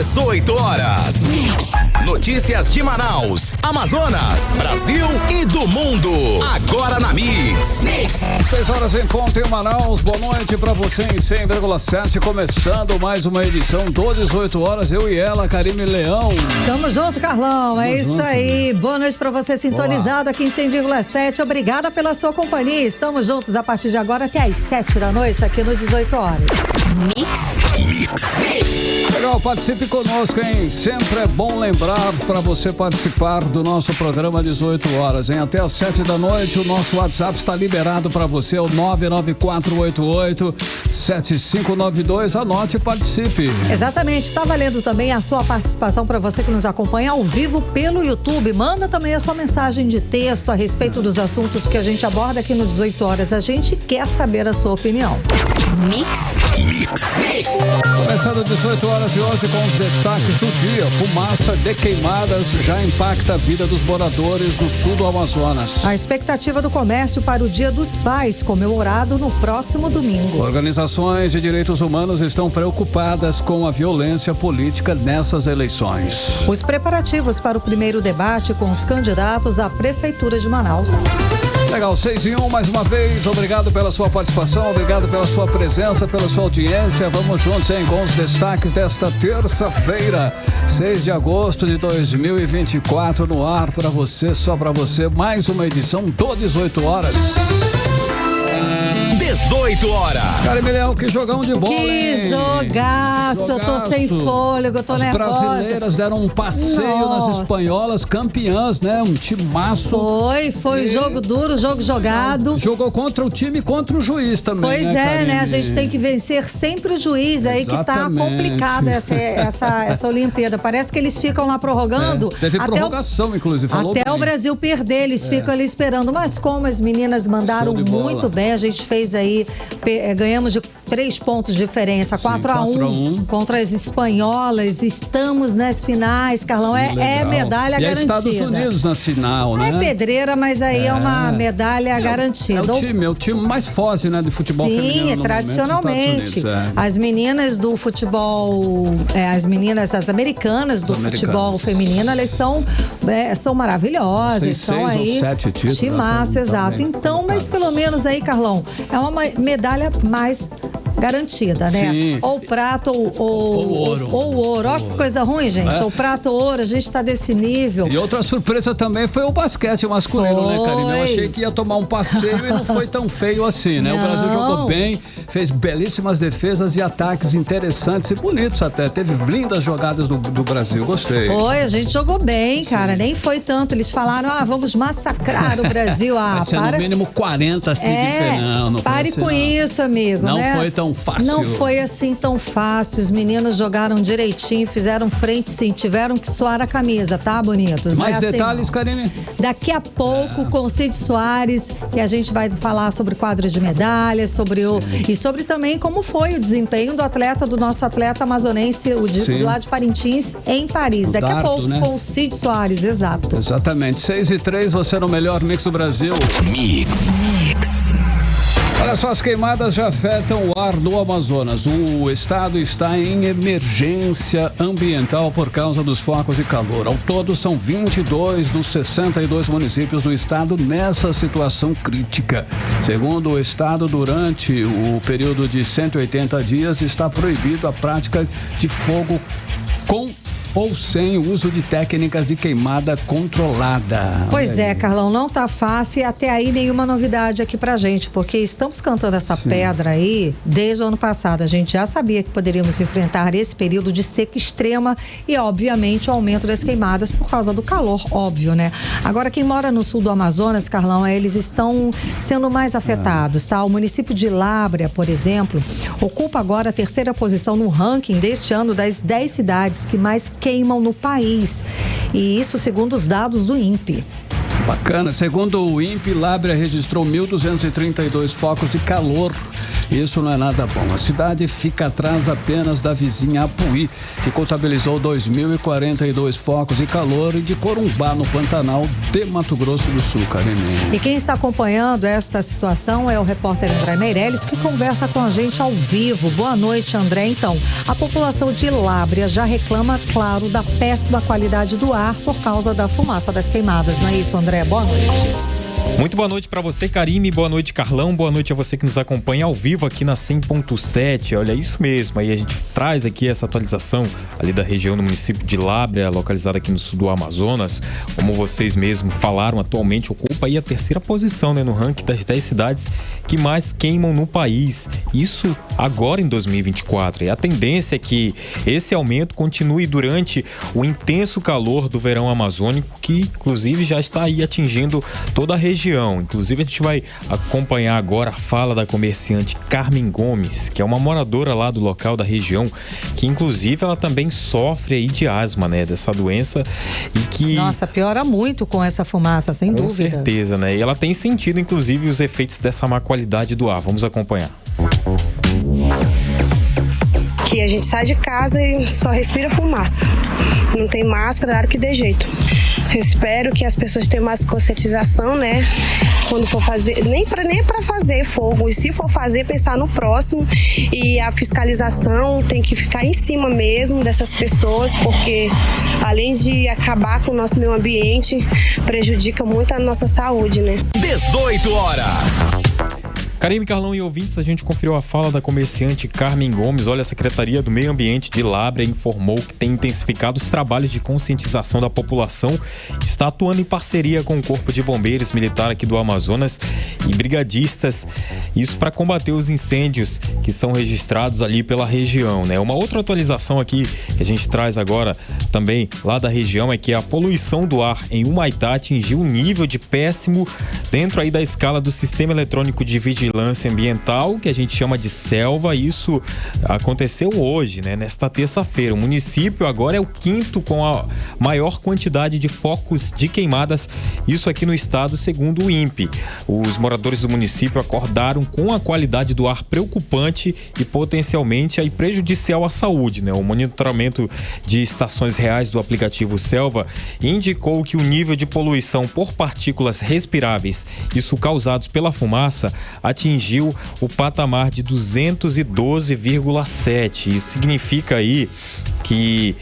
18 horas. Notícias de Manaus, Amazonas, Brasil e do mundo. Agora na Mix. 6 horas em ponto em Manaus. Boa noite pra você em 100,7. Começando mais uma edição do 18 horas. Eu e ela, Karime Leão. Tamo junto, Carlão. Tamo isso junto. aí. Boa noite pra você sintonizado aqui em 100,7. Obrigada pela sua companhia. Estamos juntos a partir de agora até às 7 da noite aqui no 18 horas. Legal, participe conosco, hein? Sempre é bom lembrar para você participar do nosso programa 18 horas, hein? Até às 7 da noite, o nosso WhatsApp está liberado para você, o 99488-7592. Anote e participe. Exatamente, está valendo também a sua participação para você que nos acompanha ao vivo pelo YouTube. Manda também a sua mensagem de texto a respeito dos assuntos que a gente aborda aqui no 18 horas. A gente quer saber a sua opinião. Começando 18 horas de hoje com os destaques do dia. Fumaça de queimadas já impacta a vida dos moradores no sul do Amazonas. A expectativa do comércio para o Dia dos Pais, comemorado no próximo domingo. Organizações de direitos humanos estão preocupadas com a violência política nessas eleições. Os preparativos para o primeiro debate com os candidatos à Prefeitura de Manaus. Legal, 6 em 1, mais uma vez. Obrigado pela sua participação, obrigado pela sua presença, pela sua audiência. Vamos juntos, hein, com os destaques desta terça-feira, 6 de agosto de 2024, no ar para você, só para você. Mais uma edição do 18 horas. 18 horas. Karime Leão, que jogão de bola, Que hein? jogaço, eu tô sem fôlego, eu tô nervosa. As brasileiras deram um passeio nas espanholas, campeãs, né? Um timaço. Foi jogo duro, jogo jogado. Jogou contra o time e contra o juiz também, Pois né, é, né? A Karime? gente tem que vencer sempre o juiz aí. Exatamente. Que tá complicada essa Olimpíada. Parece que eles ficam lá prorrogando. Teve prorrogação, inclusive, falou até bem. o Brasil perder, eles ficam ali esperando. Mas como as meninas mandaram Show de bola. muito bem, a gente fez aí, ganhamos de 3 pontos de diferença, 4-1 contra as espanholas. Estamos nas finais, Carlão. É medalha e garantida. Estados Unidos na final, né? É pedreira, mas aí é uma medalha garantida. É o time mais forte, né, de futebol feminino. Sim, tradicionalmente. Estados Unidos, As meninas do futebol, as americanas do futebol feminino, elas são maravilhosas. São 6 aí ou 7 títulos. timaço, exato. Bem Então, mas pelo menos aí, Carlão, é uma medalha mais garantida, né? Sim. Ou prata ou ouro. Ou ouro. Olha que coisa ruim, gente. Ou prata ou ouro, a gente tá desse nível. E outra surpresa também foi o basquete masculino, né, Karime? Eu achei que ia tomar um passeio e não foi tão feio assim, né? Não. O Brasil jogou bem, fez belíssimas defesas e ataques interessantes e bonitos até. Teve lindas jogadas do Brasil, gostei. Foi, a gente jogou bem, cara. Nem foi tanto. Eles falaram, vamos massacrar o Brasil. Vai ser no mínimo 40 assim, não pare assim, com não. isso, amigo. Não né? foi tão fácil. Não foi assim tão fácil. Os meninos jogaram direitinho, fizeram frente, sim. Tiveram que suar a camisa, tá, bonitos? Mais não é detalhes, assim, Karime? Daqui a pouco, com o Cid Soares, que a gente vai falar sobre o quadro de medalhas, e sobre também como foi o desempenho do nosso atleta amazonense, lá de Parintins, em Paris. Daqui a pouco, né? Com o Cid Soares, exato. Exatamente. 6 e 3, você no melhor mix do Brasil. Mix. Olha só, as queimadas já afetam o ar do Amazonas. O estado está em emergência ambiental por causa dos focos de calor. Ao todo, são 22 dos 62 municípios do estado nessa situação crítica. Segundo o estado, durante o período de 180 dias, está proibido a prática de fogo com ou sem o uso de técnicas de queimada controlada. Pois é, Carlão, não tá fácil e até aí nenhuma novidade aqui pra gente, porque estamos cantando essa pedra aí desde o ano passado. A gente já sabia que poderíamos enfrentar esse período de seca extrema e, obviamente, o aumento das queimadas por causa do calor, óbvio, né? Agora, quem mora no sul do Amazonas, Carlão, eles estão sendo mais afetados, tá? O município de Lábrea, por exemplo, ocupa agora a 3ª posição no ranking deste ano das 10 cidades que mais queimam no país. E isso segundo os dados do INPE. Bacana. Segundo o INPE, Lábrea registrou 1.232 focos de calor Isso não é nada bom. A cidade fica atrás apenas da vizinha Apuí, que contabilizou 2.042 focos de calor, e de Corumbá, no Pantanal de Mato Grosso do Sul, Karine. E quem está acompanhando esta situação é o repórter André Meirelles, que conversa com a gente ao vivo. Boa noite, André. Então, a população de Lábrea já reclama, claro, da péssima qualidade do ar por causa da fumaça das queimadas. Não é isso, André? Boa noite. Muito boa noite para você, Karine. Boa noite, Carlão. Boa noite a você que nos acompanha ao vivo aqui na 100.7. Olha, isso mesmo. Aí a gente traz aqui essa atualização ali da região do município de Lábrea, localizada aqui no sul do Amazonas. Como vocês mesmos falaram, atualmente ocupa aí a 3ª posição, né, no ranking das 10 cidades que mais queimam no país. Isso agora em 2024. E a tendência é que esse aumento continue durante o intenso calor do verão amazônico, que inclusive já está aí atingindo toda a região. Inclusive a gente vai acompanhar agora a fala da comerciante Carmen Gomes, que é uma moradora lá do local da região, que inclusive ela também sofre aí de asma, né, dessa doença, e que... Nossa, piora muito com essa fumaça, sem dúvida. Com certeza, né? E ela tem sentido inclusive os efeitos dessa má qualidade do ar. Vamos acompanhar. Que a gente sai de casa e só respira fumaça. Não tem máscara, nada que dê jeito. Eu espero que as pessoas tenham mais conscientização, né? Quando for fazer, nem para fazer fogo, e se for fazer, pensar no próximo. E a fiscalização tem que ficar em cima mesmo dessas pessoas, porque além de acabar com o nosso meio ambiente, prejudica muito a nossa saúde, né? 18 horas. Karine, Carlão e ouvintes, a gente conferiu a fala da comerciante Carmen Gomes. Olha, a Secretaria do Meio Ambiente de Lábrea informou que tem intensificado os trabalhos de conscientização da população, está atuando em parceria com o Corpo de Bombeiros Militar aqui do Amazonas e brigadistas, isso para combater os incêndios que são registrados ali pela região, né? Uma outra atualização aqui que a gente traz agora também lá da região é que a poluição do ar em Humaitá atingiu um nível de péssimo dentro aí da escala do Sistema Eletrônico de Vigilância Ambiental, que a gente chama de SELVA. Isso aconteceu hoje, né? Nesta terça-feira. O município agora é o 5º com a maior quantidade de focos de queimadas, isso aqui no estado, segundo o INPE. Os moradores do município acordaram com a qualidade do ar preocupante e potencialmente aí prejudicial à saúde, né? O monitoramento de estações reais do aplicativo SELVA indicou que o nível de poluição por partículas respiráveis, isso causados pela fumaça, atingiu o patamar de 212,7. Isso significa aí que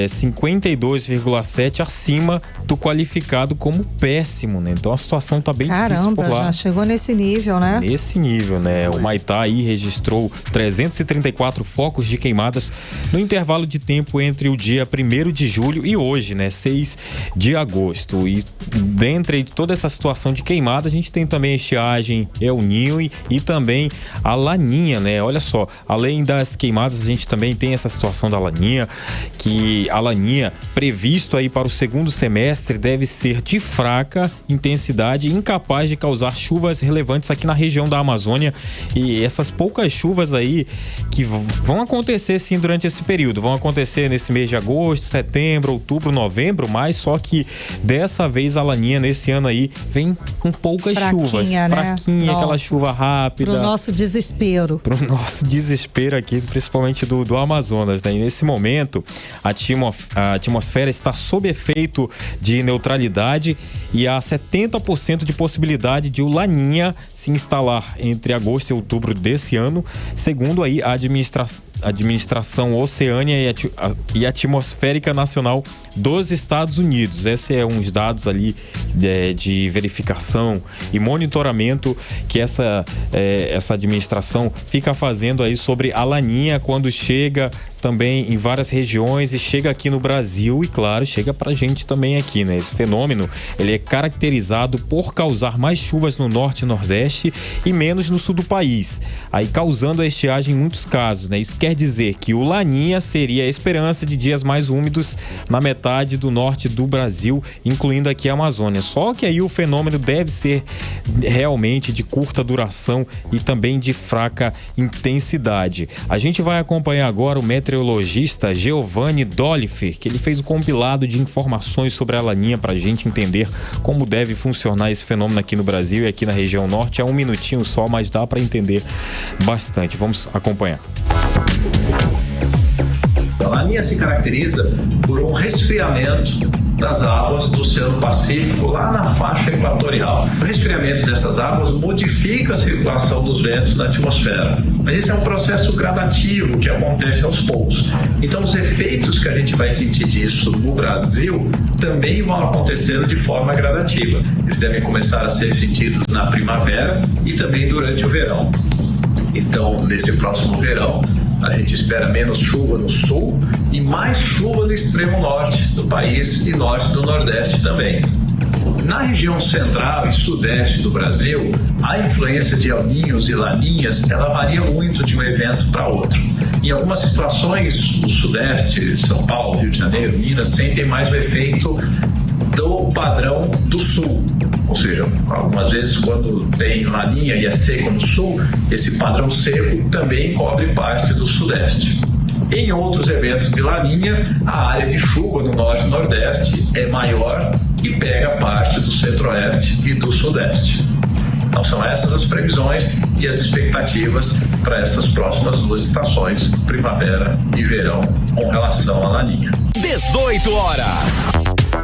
52,7 acima do qualificado como péssimo, né? Então a situação está bem difícil por lá. Caramba, já chegou nesse nível, né? Nesse nível, né? O Humaitá aí registrou 334 focos de queimadas no intervalo de tempo entre o dia 1º de julho e hoje, né? 6 de agosto. E dentre toda essa situação de queimada, a gente tem também a estiagem El Niño e também a Laninha, né? Olha só, além das queimadas, a gente também tem essa situação da Laninha, que a Laninha, previsto aí para o 2º semestre, deve ser de fraca intensidade, incapaz de causar chuvas relevantes aqui na região da Amazônia. E essas poucas chuvas aí que vão acontecer sim durante esse período, vão acontecer nesse mês de agosto, setembro, outubro, novembro, mas só que dessa vez a Laninha nesse ano aí vem com poucas chuvas, né? Fraquinha, aquela chuva rápida. Pro nosso desespero. Pro nosso desespero aqui, principalmente do Amazonas, né? E nesse momento, a atmosfera está sob efeito de neutralidade e há 70% de possibilidade de o Laninha se instalar entre agosto e outubro desse ano, segundo aí a Administração Oceânica e Atmosférica Nacional dos Estados Unidos. Esses são uns dados ali de verificação e monitoramento que essa administração fica fazendo aí sobre a Laninha quando chega também em várias regiões e chega aqui no Brasil e, claro, chega pra gente também aqui, né? Esse fenômeno, ele é caracterizado por causar mais chuvas no norte e nordeste e menos no sul do país, aí causando a estiagem em muitos casos, né? Isso quer dizer que o Laninha seria a esperança de dias mais úmidos na metade do norte do Brasil, incluindo aqui a Amazônia. Só que aí o fenômeno deve ser realmente de curta duração e também de fraca intensidade. A gente vai acompanhar agora o meteorologista meteorologista Giovanni Dollifer, que ele fez um compilado de informações sobre a Laninha para a gente entender como deve funcionar esse fenômeno aqui no Brasil e aqui na região norte. É um minutinho só, mas dá para entender bastante. Vamos acompanhar. A Laninha se caracteriza por um resfriamento das águas do Oceano Pacífico lá na faixa equatorial. O resfriamento dessas águas modifica a circulação dos ventos na atmosfera, mas esse é um processo gradativo que acontece aos poucos. Então os efeitos que a gente vai sentir disso no Brasil também vão acontecendo de forma gradativa. Eles devem começar a ser sentidos na primavera e também durante o verão. Então, nesse próximo verão, a gente espera menos chuva no sul e mais chuva no extremo norte do país e norte do nordeste também. Na região central e sudeste do Brasil, a influência de El Niños e Laninhas, ela varia muito de um evento para outro. Em algumas situações, o sudeste, São Paulo, Rio de Janeiro, Minas, sentem mais o efeito do padrão do sul. Ou seja, algumas vezes quando tem Laninha e é seco no sul, esse padrão seco também cobre parte do sudeste. Em outros eventos de Laninha, a área de chuva no norte e nordeste é maior e pega parte do centro-oeste e do sudeste. Então são essas as previsões e as expectativas para essas próximas duas estações, primavera e verão, com relação à Laninha. 18 horas.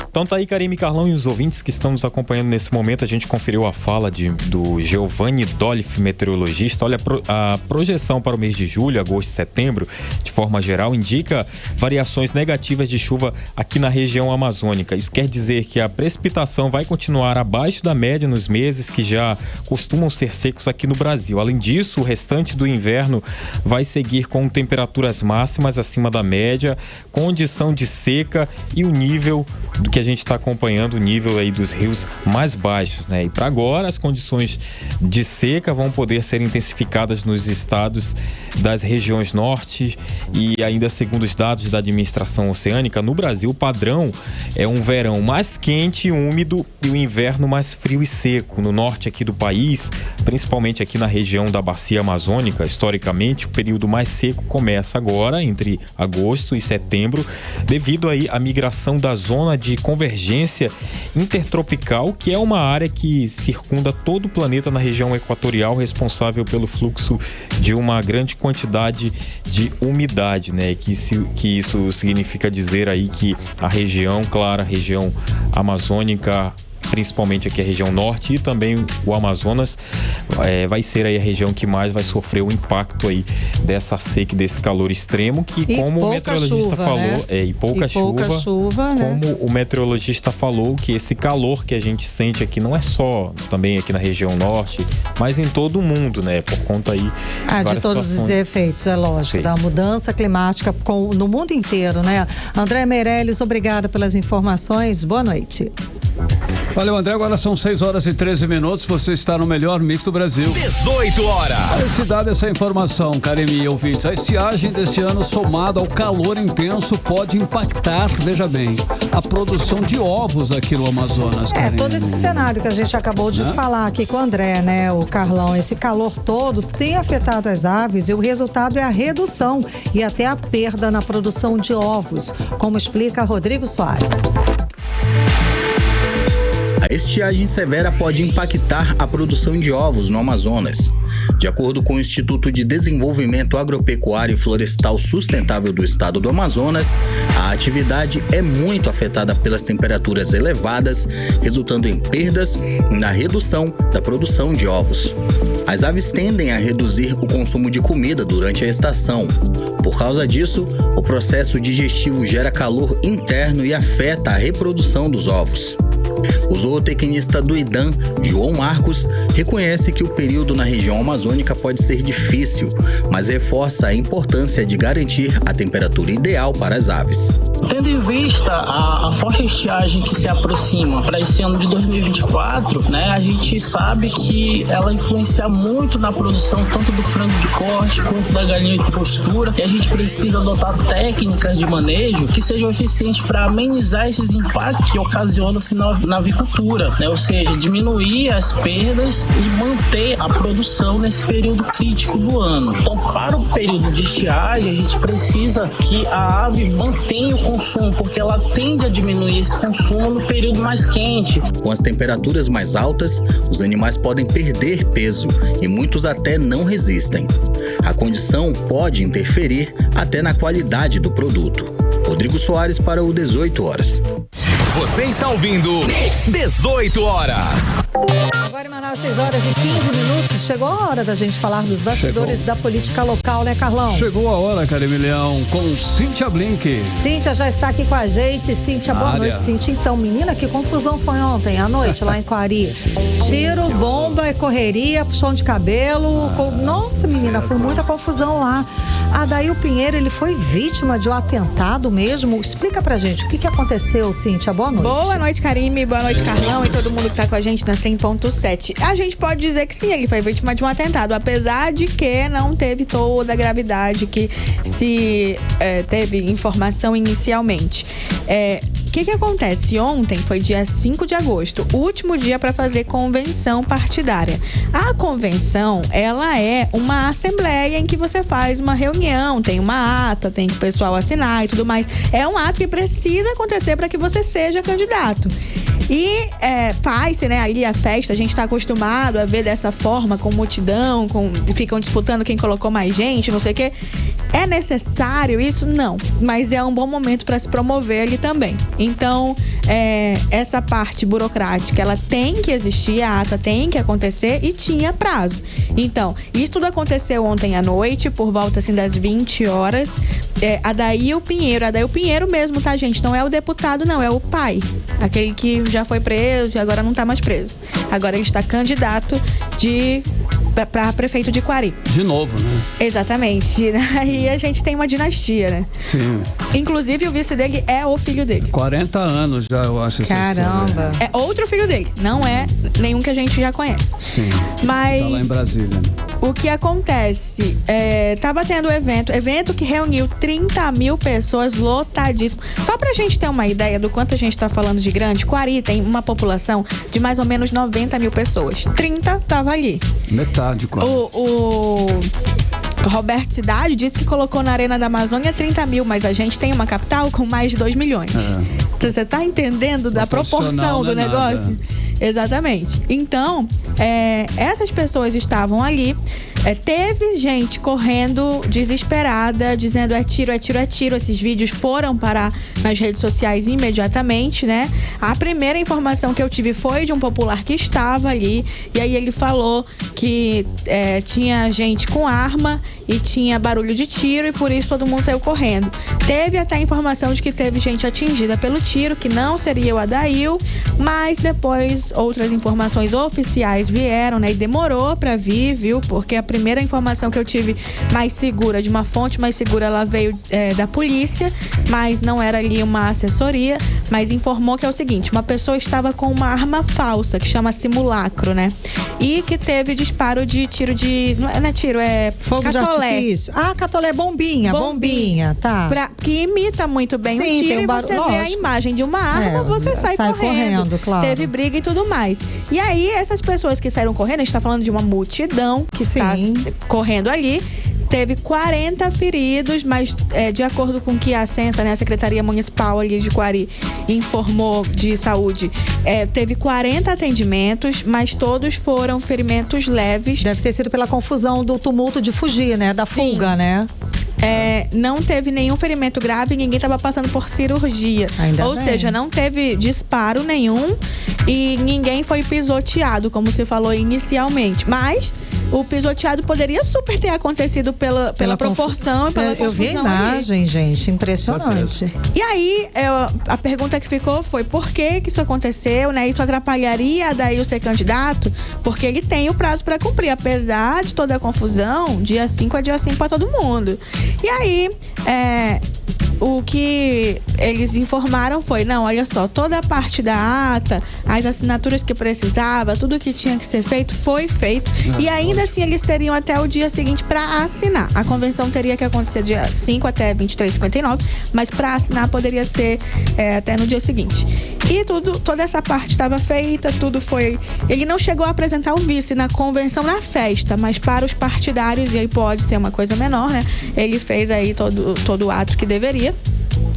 Então tá aí, Karime, Carlão e os ouvintes que estão nos acompanhando nesse momento. A gente conferiu a fala do Giovanni Dollifer, meteorologista. Olha, a projeção para o mês de julho, agosto e setembro, de forma geral, indica variações negativas de chuva aqui na região amazônica. Isso quer dizer que a precipitação vai continuar abaixo da média nos meses que já costumam ser secos aqui no Brasil. Além disso, o restante do inverno vai seguir com temperaturas máximas acima da média, condição de seca e o nível do que a gente está acompanhando, o nível aí dos rios mais baixos, né? E para agora, as condições de seca vão poder ser intensificadas nos estados das regiões norte e ainda segundo os dados da administração oceânica, no Brasil o padrão é um verão mais quente e úmido e o inverno mais frio e seco. No norte aqui do país, principalmente aqui na região da Bacia Amazônica, historicamente, o período mais seco começa agora, entre agosto e setembro, devido aí à migração da zona de convergência intertropical, que é uma área que circunda todo o planeta na região equatorial, responsável pelo fluxo de uma grande quantidade de umidade, né? Que isso significa dizer aí que a região, claro, a região amazônica, principalmente aqui a região norte e também o Amazonas, vai ser aí a região que mais vai sofrer o impacto aí dessa seca e desse calor extremo que, como o meteorologista falou, né? E pouca chuva, né? Como o meteorologista falou, que esse calor que a gente sente aqui não é só também aqui na região norte, mas em todo o mundo, né? Por conta aí de todos os efeitos, é lógico, da mudança climática no mundo inteiro, né? André Meirelles, obrigada pelas informações, boa noite. Valeu, André. Agora são 6 horas e 13 minutos. Você está no melhor mix do Brasil. 18 horas. Para te dar essa informação, Karime e ouvintes, a estiagem deste ano, somada ao calor intenso, pode impactar, veja bem, a produção de ovos aqui no Amazonas. Karime. Todo esse cenário que a gente acabou de falar aqui com o André, né, o Carlão, esse calor todo tem afetado as aves e o resultado é a redução e até a perda na produção de ovos, como explica Rodrigo Soares. A estiagem severa pode impactar a produção de ovos no Amazonas. De acordo com o Instituto de Desenvolvimento Agropecuário e Florestal Sustentável do Estado do Amazonas, a atividade é muito afetada pelas temperaturas elevadas, resultando em perdas na redução da produção de ovos. As aves tendem a reduzir o consumo de comida durante a estação. Por causa disso, o processo digestivo gera calor interno e afeta a reprodução dos ovos. O zootecnista do IDAM, João Marcos, reconhece que o período na região amazônica pode ser difícil, mas reforça a importância de garantir a temperatura ideal para as aves. Tendo em vista a forte estiagem que se aproxima para esse ano de 2024, né, a gente sabe que ela influencia muito na produção tanto do frango de corte quanto da galinha de postura, e a gente precisa adotar técnicas de manejo que sejam eficientes para amenizar esses impactos que ocasionam-se na avicultura, né, ou seja, diminuir as perdas e manter a produção nesse período crítico do ano. Então, para o período de estiagem, a gente precisa que a ave mantenha o consumo, porque ela tende a diminuir esse consumo no período mais quente. Com as temperaturas mais altas, os animais podem perder peso e muitos até não resistem. A condição pode interferir até na qualidade do produto. Rodrigo Soares para o 18 Horas. Você está ouvindo 18 Horas. Agora em Manaus, 6 horas e 15 minutos. Chegou a hora da gente falar dos bastidores da política local, né, Carlão? Chegou a hora, Carimilhão, com Cíntia Blink. Cíntia já está aqui com a gente. Cíntia, boa noite, Cíntia. Então, menina, que confusão foi ontem à noite lá em Quari. Tiro, bomba, correria, puxão de cabelo. Nossa, menina, foi muita confusão lá. Daí o Pinheiro, ele foi vítima de um atentado mesmo. Explica pra gente o que aconteceu, Cíntia. Boa noite. Boa noite, Karime. Boa noite, Carlão e todo mundo que tá com a gente na 100.7. A gente pode dizer que sim, ele foi vítima de um atentado, apesar de que não teve toda a gravidade que se teve informação inicialmente. O que acontece? Ontem foi dia 5 de agosto, o último dia para fazer convenção partidária. A convenção, ela é uma assembleia em que você faz uma reunião, tem uma ata, tem que o pessoal assinar e tudo mais. É um ato que precisa acontecer para que você seja candidato. E faz-se, né, ali a festa, a gente está acostumado a ver dessa forma, com multidão, ficam disputando quem colocou mais gente, não sei o quê. É necessário isso? Não. Mas é um bom momento para se promover ali também. Então, essa parte burocrática, ela tem que existir, a ata tem que acontecer e tinha prazo. Então, isso tudo aconteceu ontem à noite, por volta assim das 20 horas. Adail Pinheiro mesmo, tá, gente? Não é o deputado, não, é o pai. Aquele que já foi preso e agora não tá mais preso. Agora ele está candidato para prefeito de Quari. De novo, né? Exatamente. Aí a gente tem uma dinastia, né? Sim. Inclusive o vice dele é o filho dele. 40 anos já, eu acho. Caramba. É outro filho dele, não é nenhum que a gente já conhece. Sim. Mas tá lá em Brasília. O que acontece? Tava tendo evento que reuniu 30 mil pessoas, lotadíssimo. Só pra gente ter uma ideia do quanto a gente tá falando de grande, Quari tem uma população de mais ou menos 90 mil pessoas. 30 tava ali. Metade, quase. O Roberto Cidade disse que colocou na Arena da Amazônia 30 mil, mas a gente tem uma capital com mais de 2 milhões. Então, você tá entendendo da proporção do negócio? Nada. Exatamente. Então, essas pessoas estavam ali. Teve gente correndo desesperada, dizendo é tiro. Esses vídeos foram parar nas redes sociais imediatamente, né? A primeira informação que eu tive foi de um popular que estava ali. E aí ele falou que tinha gente com arma e tinha barulho de tiro e por isso todo mundo saiu correndo. Teve até a informação de que teve gente atingida pelo tiro, que não seria o Adail, mas depois outras informações oficiais vieram, né? E demorou pra vir, viu? Porque a primeira informação que eu tive mais segura, de uma fonte mais segura, ela veio da polícia, mas não era ali uma assessoria, mas informou que é o seguinte: uma pessoa estava com uma arma falsa, que chama simulacro, né? E que teve disparo de tiro de... Não é tiro, é fogo catolé. De artifício. Catolé, bombinha, tá. Que imita muito bem. Sim, o tiro, tem e você vê a imagem de uma arma, você sai correndo. Claro. Teve briga e tudo mais. E aí, essas pessoas que saíram correndo, a gente tá falando de uma multidão que está correndo ali. Teve 40 feridos, mas de acordo com que a Censa, né, a Secretaria Municipal ali de Quari, informou de saúde, teve 40 atendimentos, mas todos foram ferimentos leves. Deve ter sido pela confusão do tumulto de fugir, né? Da fuga, né? Não teve nenhum ferimento grave, ninguém estava passando por cirurgia. Ou seja, não teve disparo nenhum e ninguém foi pisoteado, como se falou inicialmente. Mas o pisoteado poderia super ter acontecido pela proporção e pela confusão. Eu vi a imagem, gente, impressionante. E aí, a pergunta que ficou foi: por que isso aconteceu, né? Isso atrapalharia Adail ser candidato? Porque ele tem o prazo para cumprir, apesar de toda a confusão, dia 5 é dia 5 para todo mundo. E aí, o que eles informaram foi: não, olha só, toda a parte da ata, as assinaturas que precisava, tudo que tinha que ser feito, foi feito. E ainda assim, eles teriam até o dia seguinte para assinar. A convenção teria que acontecer dia 5 até 23h59, mas para assinar poderia ser até no dia seguinte. E toda essa parte estava feita, tudo foi... Ele não chegou a apresentar o vice na convenção, na festa, mas para os partidários, e aí pode ser uma coisa menor, né? Ele fez aí todo o ato que deveria.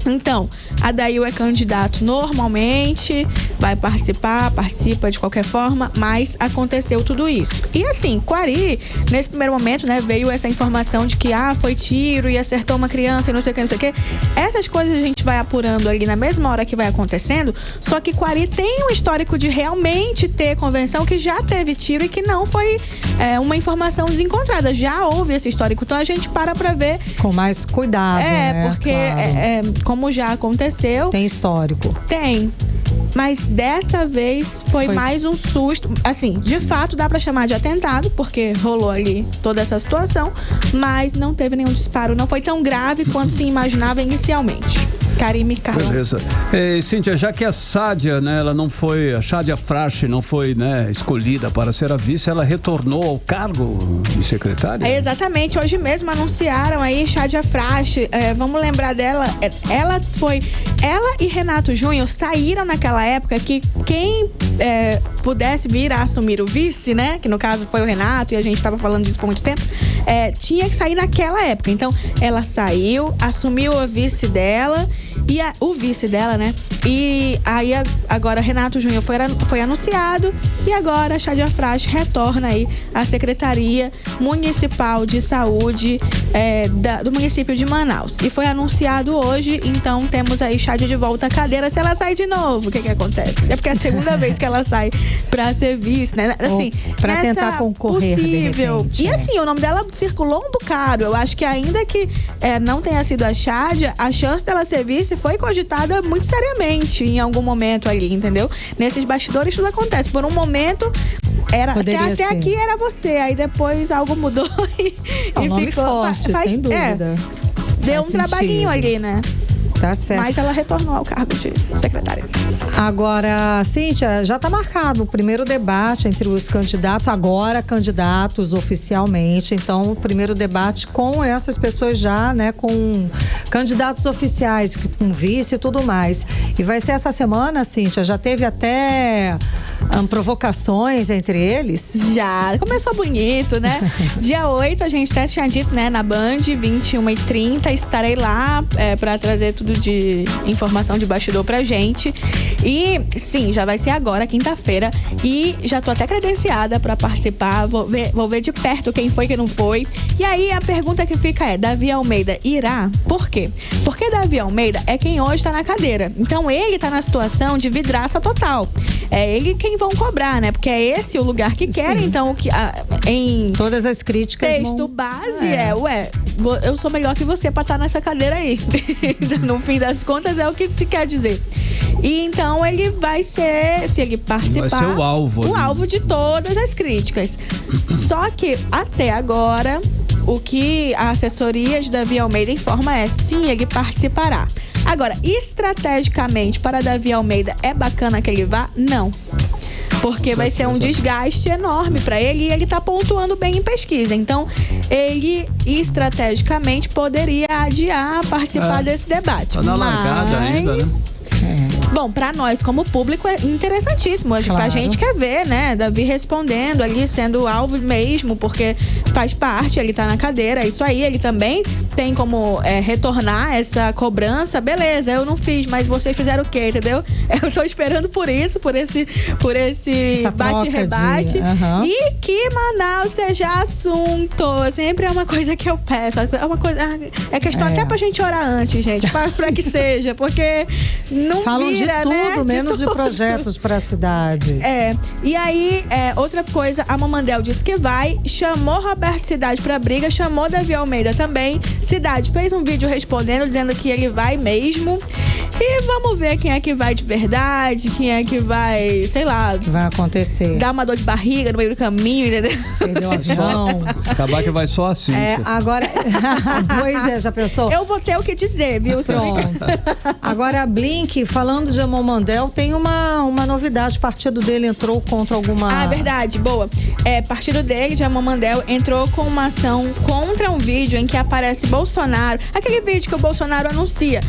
Então, Adail é candidato normalmente, vai participa de qualquer forma, mas aconteceu tudo isso. E assim, Quari, nesse primeiro momento, né, veio essa informação de que foi tiro e acertou uma criança e não sei o que. Essas coisas a gente vai apurando ali na mesma hora que vai acontecendo, só que Quari tem um histórico de realmente ter convenção que já teve tiro e que não foi uma informação desencontrada. Já houve esse histórico, então a gente para ver... Com mais cuidado, né? Porque claro. Como já aconteceu... Tem histórico. Tem. Mas dessa vez foi mais um susto. Assim, de fato dá pra chamar de atentado, porque rolou ali toda essa situação, mas não teve nenhum disparo. Não foi tão grave quanto se imaginava inicialmente. Karime Carlão. Beleza. Cíntia, já que a Sádia, né, a Sádia Frache não foi, né, escolhida para ser a vice, ela retornou ao cargo de secretária? Exatamente. Hoje mesmo anunciaram aí Sádia Frache. Vamos lembrar dela. Ela e Renato Júnior saíram naquela época que quem pudesse vir a assumir o vice, né, que no caso foi o Renato, e a gente estava falando disso por muito tempo, tinha que sair naquela época. Então, ela saiu, assumiu a vice dela, o vice dela, né? E aí agora Renato Júnior foi anunciado, e agora a Sádia Frache retorna aí à Secretaria Municipal de Saúde do município de Manaus. E foi anunciado hoje, então temos aí Sádia de volta à cadeira. Se ela sai de novo, o que acontece? É porque é a segunda vez que ela sai pra ser vice, né? Assim, pra tentar concorrer, possível. De repente, e assim, o nome dela circulou um bocado. Eu acho que ainda que não tenha sido a Sádia, a chance dela ser vice foi cogitada muito seriamente em algum momento ali, entendeu? Nesses bastidores tudo acontece. Por um momento até aqui era você, aí depois algo mudou e nome ficou forte, sem dúvida. Deu um trabalhinho ali, né? Tá certo. Mas ela retornou ao cargo de secretária. Agora, Cíntia, já está marcado o primeiro debate entre os candidatos, agora candidatos oficialmente. Então, o primeiro debate com essas pessoas já, né, com candidatos oficiais, com vice e tudo mais. E vai ser essa semana, Cíntia? Já teve até provocações entre eles? Já. Começou bonito, né? Dia 8, a gente até tinha dito, né, na Band, 21h30, estarei lá para trazer tudo de informação de bastidor pra gente. E sim, já vai ser agora, quinta-feira, e já tô até credenciada pra participar. Vou ver de perto quem foi, quem não foi. E aí a pergunta que fica é: Davi Almeida irá? Por quê? Porque Davi Almeida é quem hoje tá na cadeira. Então ele tá na situação de vidraça total. É ele quem vão cobrar, né? Porque é esse o lugar que querem. Então, em todas as críticas texto base eu sou melhor que você pra estar nessa cadeira aí. No fim das contas é o que se quer dizer. E então ele vai ser, se ele participar, vai ser o alvo de todas as críticas. Só que até agora o que a assessoria de Davi Almeida informa é: sim, ele participará. Agora, estrategicamente para Davi Almeida é bacana que ele vá? Não. Porque vai ser um desgaste enorme para ele, e ele tá pontuando bem em pesquisa. Então, ele estrategicamente poderia adiar participar desse debate. Tá na largada ainda, né? Bom, pra nós como público é interessantíssimo. A gente quer ver, né, Davi respondendo ali, sendo alvo mesmo, porque faz parte, ele tá na cadeira, é isso aí. Ele também tem como retornar essa cobrança. Beleza, eu não fiz, mas vocês fizeram o quê, entendeu? Eu tô esperando por isso, por esse bate-rebate. E que Manaus seja assunto. Sempre é uma coisa que eu peço. É uma coisa, é questão até pra gente orar antes, gente, pra que seja, porque não falam vira, de tudo, né? menos de projetos para a cidade. E aí, outra coisa, a Mamandel disse que vai, chamou Roberto Cidade pra briga, chamou Davi Almeida também. Cidade fez um vídeo respondendo, dizendo que ele vai mesmo. E vamos ver quem é que vai de verdade, quem é que vai, sei lá, que vai acontecer. Dar uma dor de barriga no meio do caminho, entendeu? Perdeu a avião. Acabar que vai só assim. Agora, pois já pensou? Eu vou ter o que dizer, viu? Pronto. Agora, Blink, falando de Mamandel, tem uma novidade. O partido dele entrou contra alguma... verdade, boa. Partido dele, de Mamandel, entrou com uma ação contra um vídeo em que aparece Bolsonaro. Aquele vídeo que o Bolsonaro anuncia.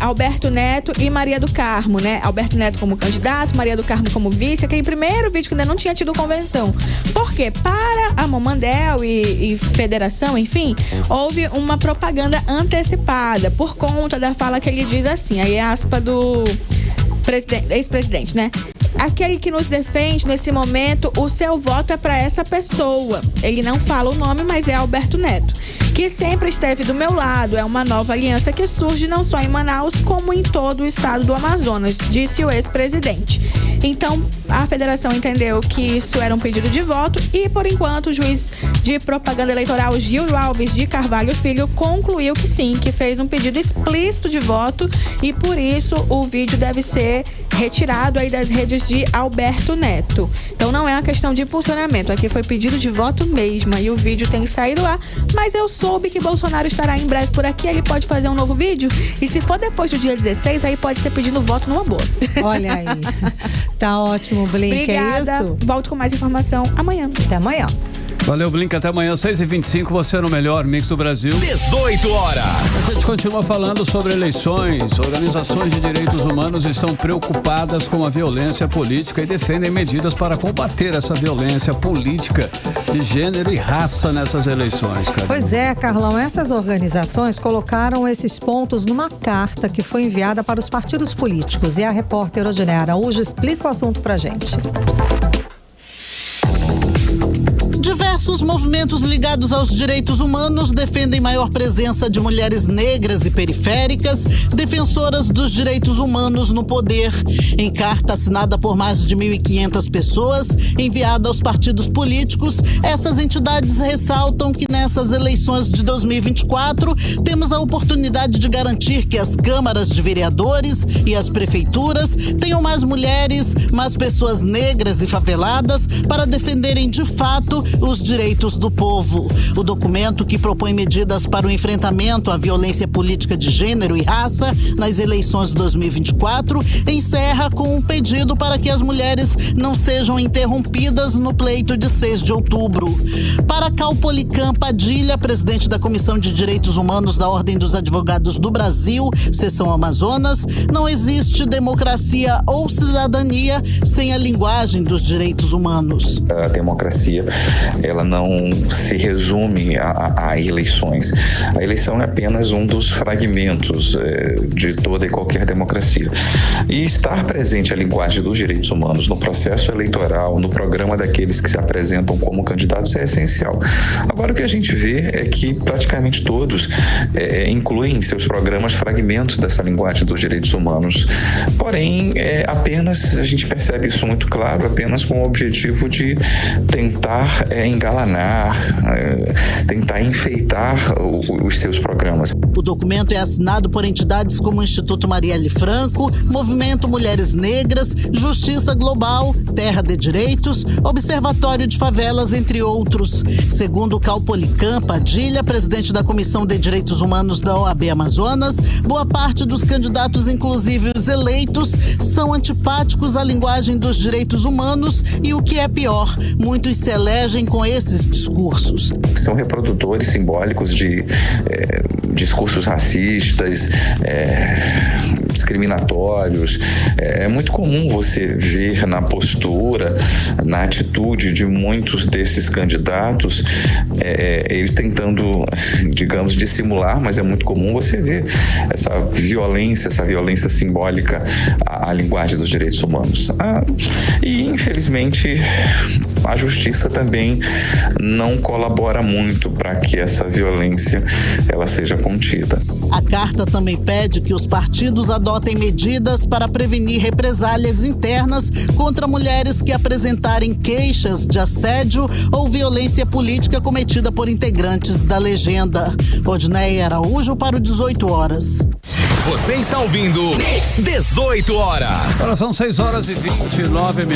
Alberto Neto Neto e Maria do Carmo, né? Alberto Neto como candidato, Maria do Carmo como vice. Aquele primeiro vídeo que ainda não tinha tido convenção. Por quê? Para a Momandel e federação, enfim, houve uma propaganda antecipada por conta da fala que ele diz assim, aí é aspa do ex-presidente, né? Aquele que nos defende nesse momento, o seu voto é para essa pessoa. Ele não fala o nome, mas é Alberto Neto, que sempre esteve do meu lado. É uma nova aliança que surge não só em Manaus, como em todo o estado do Amazonas, disse o ex-presidente. Então, a federação entendeu que isso era um pedido de voto e, por enquanto, o juiz de propaganda eleitoral Gil Alves de Carvalho Filho concluiu que sim, que fez um pedido explícito de voto e, por isso, o vídeo deve ser retirado aí das redes de Alberto Neto. Então, não é uma questão de impulsionamento, aqui foi pedido de voto mesmo e o vídeo tem que sair do ar, mas eu soube que Bolsonaro estará em breve por aqui, ele pode fazer um novo vídeo e se for depois do dia 16, aí pode ser pedindo voto numa boa. Olha aí. Tá ótimo, Blink. Obrigada. É isso? Volto com mais informação amanhã. Até amanhã. Valeu, Blink. Até amanhã, 6h25. Você no melhor mix do Brasil. 18 horas. A gente continua falando sobre eleições. Organizações de direitos humanos estão preocupadas com a violência política e defendem medidas para combater essa violência política de gênero e raça nessas eleições, cara. Pois é, Carlão. Essas organizações colocaram esses pontos numa carta que foi enviada para os partidos políticos. E a repórter Odinea Araújo explica o assunto pra gente. Diversos movimentos ligados aos direitos humanos defendem maior presença de mulheres negras e periféricas, defensoras dos direitos humanos no poder. Em carta assinada por mais de 1.500 pessoas, enviada aos partidos políticos, essas entidades ressaltam que nessas eleições de 2024 temos a oportunidade de garantir que as câmaras de vereadores e as prefeituras tenham mais mulheres, mais pessoas negras e faveladas para defenderem de fato os direitos do povo. O documento, que propõe medidas para o enfrentamento à violência política de gênero e raça nas eleições de 2024, encerra com um pedido para que as mulheres não sejam interrompidas no pleito de 6 de outubro. Para Calpolicam Padilha, presidente da Comissão de Direitos Humanos da Ordem dos Advogados do Brasil, seção Amazonas, não existe democracia ou cidadania sem a linguagem dos direitos humanos. A democracia, ela não se resume a eleições. A eleição é apenas um dos fragmentos de toda e qualquer democracia. E estar presente a linguagem dos direitos humanos no processo eleitoral, no programa daqueles que se apresentam como candidatos é essencial. Agora, o que a gente vê é que praticamente todos incluem em seus programas fragmentos dessa linguagem dos direitos humanos. Porém, apenas, a gente percebe isso muito claro, apenas com o objetivo de tentar engalanar, tentar enfeitar os seus programas. O documento é assinado por entidades como o Instituto Marielle Franco, Movimento Mulheres Negras, Justiça Global, Terra de Direitos, Observatório de Favelas, entre outros. Segundo Calpolicam Padilha, presidente da Comissão de Direitos Humanos da OAB Amazonas, boa parte dos candidatos, inclusive os eleitos, são antipáticos à linguagem dos direitos humanos e, o que é pior, muitos se elegem com esses discursos. São reprodutores simbólicos de discursos racistas, discriminatórios. É muito comum você ver na postura, na atitude de muitos desses candidatos, eles tentando, digamos, dissimular, mas é muito comum você ver essa violência simbólica à linguagem dos direitos humanos. E, infelizmente, a justiça também não colabora muito para que essa violência ela seja contida. A carta também pede que os partidos adotem medidas para prevenir represálias internas contra mulheres que apresentarem queixas de assédio ou violência política cometida por integrantes da legenda. Odinea Araújo para o 18 horas. Você está ouvindo 18 horas. Agora são 6h29.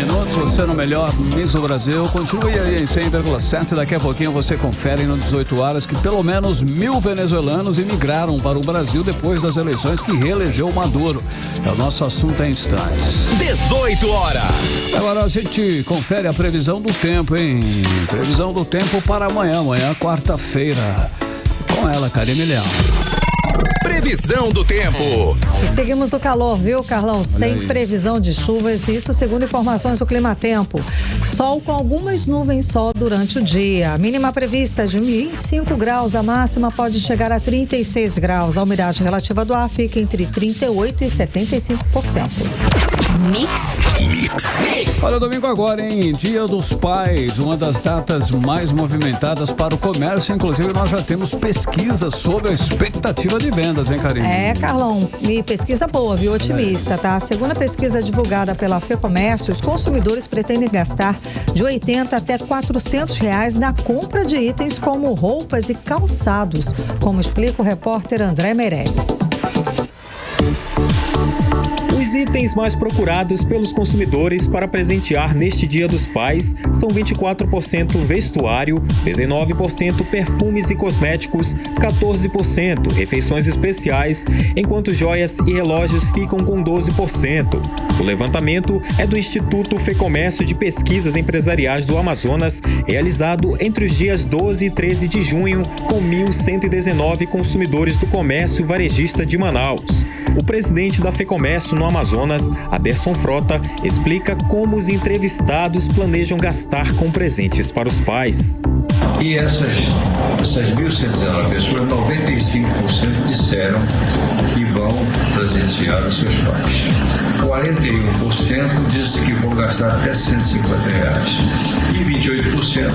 Você no melhor mix do Brasil. Continue aí em 100,7. Daqui a pouquinho você confere no 18 horas que pelo menos 1.000 venezuelanos imigraram para o Brasil depois das eleições que reelegeu Maduro. É o nosso assunto em instantes. 18 horas. Agora a gente confere a previsão do tempo, hein? Previsão do tempo para amanhã, quarta-feira. Com ela, Karine Leão. Previsão do tempo. E seguimos o calor, viu, Carlão? Sem previsão de chuvas, isso segundo informações do Climatempo. Sol com algumas nuvens só durante o dia. A mínima prevista de 25 graus, a máxima pode chegar a 36 graus. A umidade relativa do ar fica entre 38% e 75%. Mix. Olha, domingo agora, hein? Dia dos Pais, uma das datas mais movimentadas para o comércio. Inclusive, nós já temos pesquisas sobre a expectativa de vendas, hein, Karine? É, Carlão, e pesquisa boa, viu? Otimista, tá? Segundo a pesquisa divulgada pela FEComércio, os consumidores pretendem gastar de R$80 até R$400 na compra de itens como roupas e calçados, como explica o repórter André Meirelles. Os itens mais procurados pelos consumidores para presentear neste Dia dos Pais são 24% vestuário, 19% perfumes e cosméticos, 14% refeições especiais, enquanto joias e relógios ficam com 12%. O levantamento é do Instituto FEComércio de Pesquisas Empresariais do Amazonas, realizado entre os dias 12 e 13 de junho, com 1.119 consumidores do comércio varejista de Manaus. O presidente da FEComércio no Amazonas, Aderson Frota, explica como os entrevistados planejam gastar com presentes para os pais. E essas 1.119 pessoas, 95% disseram que vão presentear os seus pais. 41% disse que vão gastar até R$150. E 28%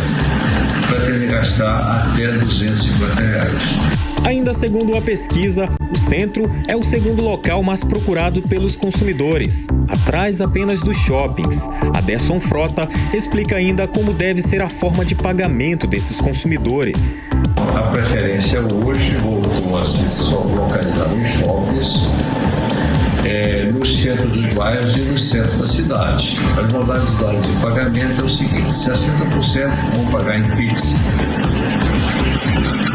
pretendem gastar até R$250. Ainda segundo a pesquisa, o centro é o segundo local mais procurado pelos consumidores, atrás apenas dos shoppings. Aderson Frota explica ainda como deve ser a forma de pagamento desses consumidores. A preferência hoje voltou a se só localizar nos shoppings, nos centros dos bairros e no centro da cidade. As modalidades de pagamento é o seguinte: 60% vão pagar em Pix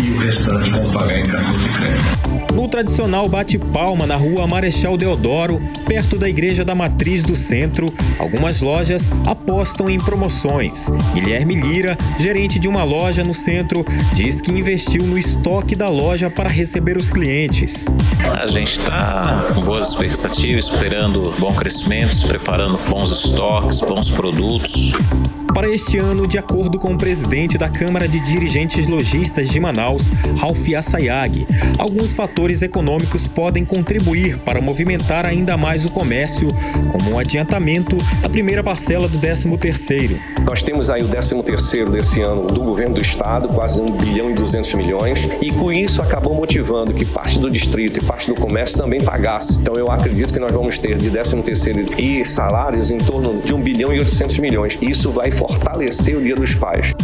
e o restante vão pagar em cartão de crédito. No tradicional bate-palma na rua Marechal Deodoro, perto da Igreja da Matriz do centro, algumas lojas apostam em promoções. Guilherme Lira, gerente de uma loja no centro, diz que investiu no estoque da loja para receber os clientes. A gente está com boas expectativas, esperando bom crescimento, preparando bons estoques, bons produtos. Para este ano, de acordo com o presidente da Câmara de Dirigentes Lojistas de Manaus, Ralph Assayag, alguns fatores econômicos podem contribuir para movimentar ainda mais o comércio, como o adiantamento da primeira parcela do 13º. Nós temos aí o 13º desse ano do governo do estado, quase 1 bilhão e 200 milhões, e com isso acabou motivando que parte do distrito e parte do comércio também pagasse. Então eu acredito que nós vamos ter de 13º e salários em torno de 1 bilhão e 800 milhões. Isso vai fortalecer o Dia dos Pais.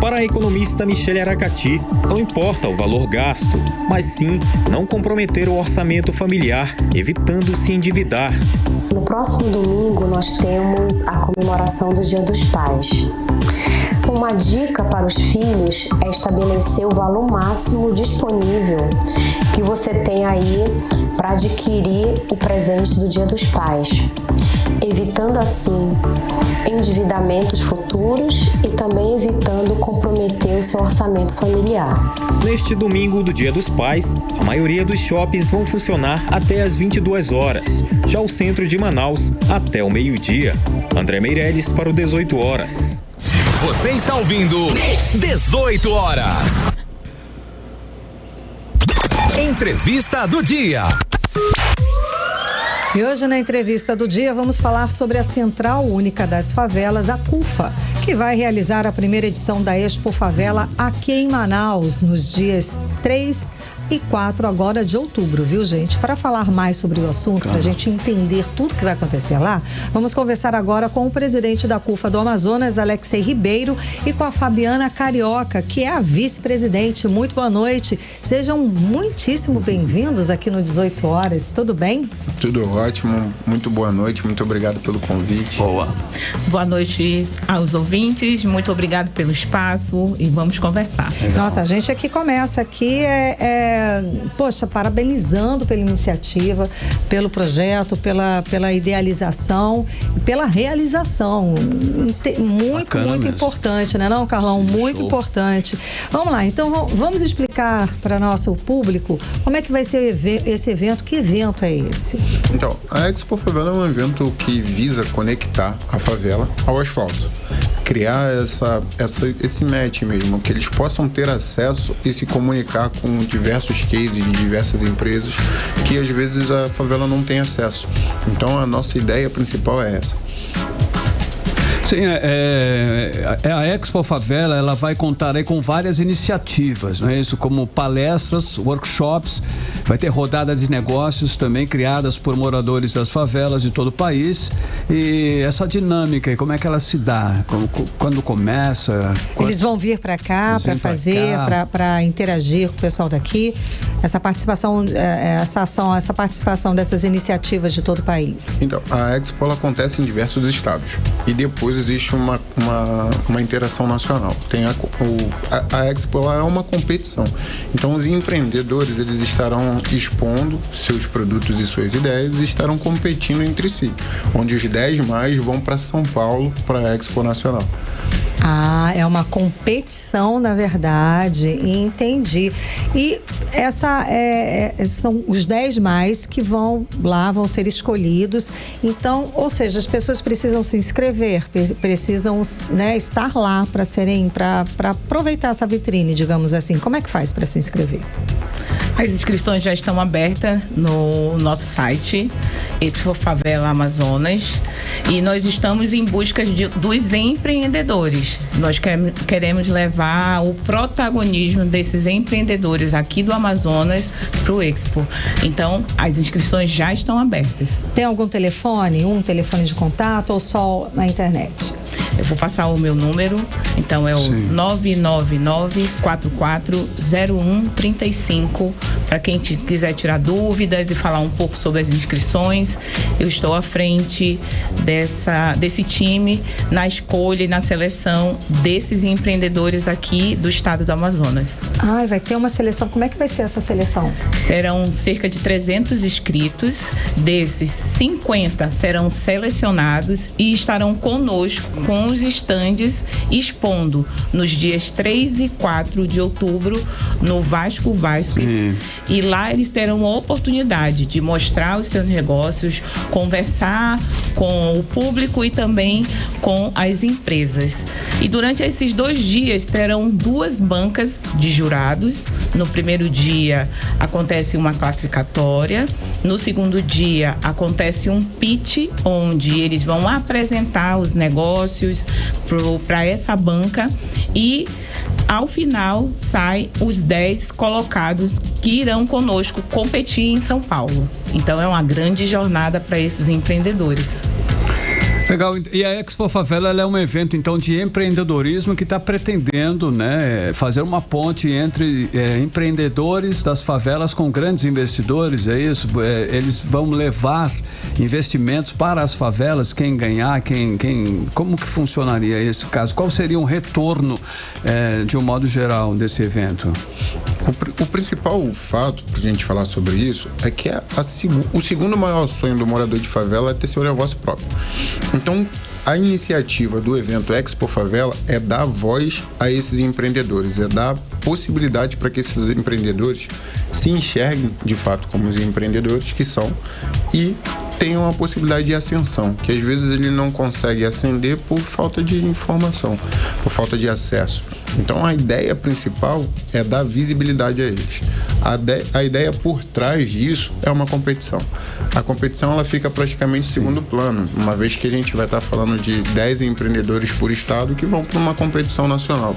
Para a economista Michele Aracati, não importa o valor gasto, mas sim não comprometer o orçamento familiar, evitando se endividar. No próximo domingo nós temos a comemoração do Dia dos Pais. Uma dica para os filhos é estabelecer o valor máximo disponível que você tem aí para adquirir o presente do Dia dos Pais, evitando assim endividamentos futuros e também evitando comprometer o seu orçamento familiar. Neste domingo do Dia dos Pais, a maioria dos shoppings vão funcionar até às 22 horas, já o centro de Manaus até o meio-dia. André Meirelles para o 18 horas. Você está ouvindo 18 horas. Entrevista do dia. E hoje na entrevista do dia vamos falar sobre a Central Única das Favelas, a CUFA, que vai realizar a primeira edição da Expo Favela aqui em Manaus, nos dias 3 e 4 agora de outubro, viu, gente? Para falar mais sobre o assunto, para a gente entender tudo que vai acontecer lá, vamos conversar agora com o presidente da CUFA do Amazonas, Alexei Ribeiro, e com a Fabiana Carioca, que é a vice-presidente. Muito boa noite. Sejam muitíssimo bem-vindos aqui no 18 horas. Tudo bem? Tudo ótimo. Muito boa noite. Muito obrigado pelo convite. Boa noite aos ouvintes. Muito obrigado pelo espaço e vamos conversar. Legal. Nossa, a gente aqui começa aqui parabenizando pela iniciativa, pelo projeto, pela idealização, pela realização. Muito mesmo. Importante, né, não, Carlão? Sim, muito show. Importante. Vamos lá, então vamos explicar para nosso público como é que vai ser esse evento. Que evento é esse? Então, a Expo Favela é um evento que visa conectar a favela ao asfalto. Criar esse match mesmo, que eles possam ter acesso e se comunicar com diversos cases de diversas empresas que às vezes a favela não tem acesso. Então a nossa ideia principal é essa. Sim, a Expo Favela, ela vai contar aí com várias iniciativas, não é isso? Como palestras, workshops, vai ter rodadas de negócios também criadas por moradores das favelas de todo o país. E essa dinâmica, como é que ela se dá? Quando começa? Eles vão vir para cá para fazer, para interagir com o pessoal daqui. Essa participação, essa participação dessas iniciativas de todo o país. Então, a Expo ela acontece em diversos estados e depois existe uma interação nacional. A Expo ela é uma competição. Então, os empreendedores eles estarão expondo seus produtos e suas ideias e estarão competindo entre si, onde os 10 mais vão para São Paulo para a Expo Nacional. É uma competição, na verdade, entendi. E são os 10 mais que vão ser escolhidos. Então, ou seja, as pessoas precisam se inscrever, precisam, né, estar lá para aproveitar essa vitrine, digamos assim. Como é que faz para se inscrever? As inscrições já estão abertas no nosso site, Expo Favela Amazonas, e nós estamos em busca dos empreendedores. Nós queremos levar o protagonismo desses empreendedores aqui do Amazonas para o Expo. Então, as inscrições já estão abertas. Tem algum telefone, telefone de contato ou só na internet? Eu vou passar o meu número, então é o 999-440135, para quem quiser tirar dúvidas e falar um pouco sobre as inscrições. Eu estou à frente desse time na escolha e na seleção desses empreendedores aqui do estado do Amazonas. Vai ter uma seleção. Como é que vai ser essa seleção? Serão cerca de 300 inscritos, desses 50 serão selecionados e estarão conosco com os estandes expondo nos dias 3 e 4 de outubro no Vasco Vasques. E lá eles terão a oportunidade de mostrar os seus negócios, conversar com o público e também com as empresas. E durante esses 2 dias terão 2 bancas de jurados. No primeiro dia acontece uma classificatória, no segundo dia acontece um pitch, onde eles vão apresentar os negócios para essa banca e ao final sai os 10 colocados que irão conosco competir em São Paulo. Então é uma grande jornada para esses empreendedores. Legal. E a Expo Favela ela é um evento, então, de empreendedorismo que está pretendendo, né, fazer uma ponte entre empreendedores das favelas com grandes investidores, é isso? Eles vão levar investimentos para as favelas, quem ganhar, como que funcionaria esse caso? Qual seria um retorno, de um modo geral, desse evento? O principal fato, para a gente falar sobre isso, é que o segundo maior sonho do morador de favela é ter seu negócio próprio. Então, a iniciativa do evento Expo Favela é dar voz a esses empreendedores, é dar possibilidade para que esses empreendedores se enxerguem de fato como os empreendedores que são e tenham a possibilidade de ascensão, que às vezes ele não consegue ascender por falta de informação, por falta de acesso. Então a ideia principal é dar visibilidade a eles. A ideia por trás disso é uma competição. A competição ela fica praticamente em segundo plano, uma vez que a gente vai estar falando de 10 empreendedores por estado que vão para uma competição nacional.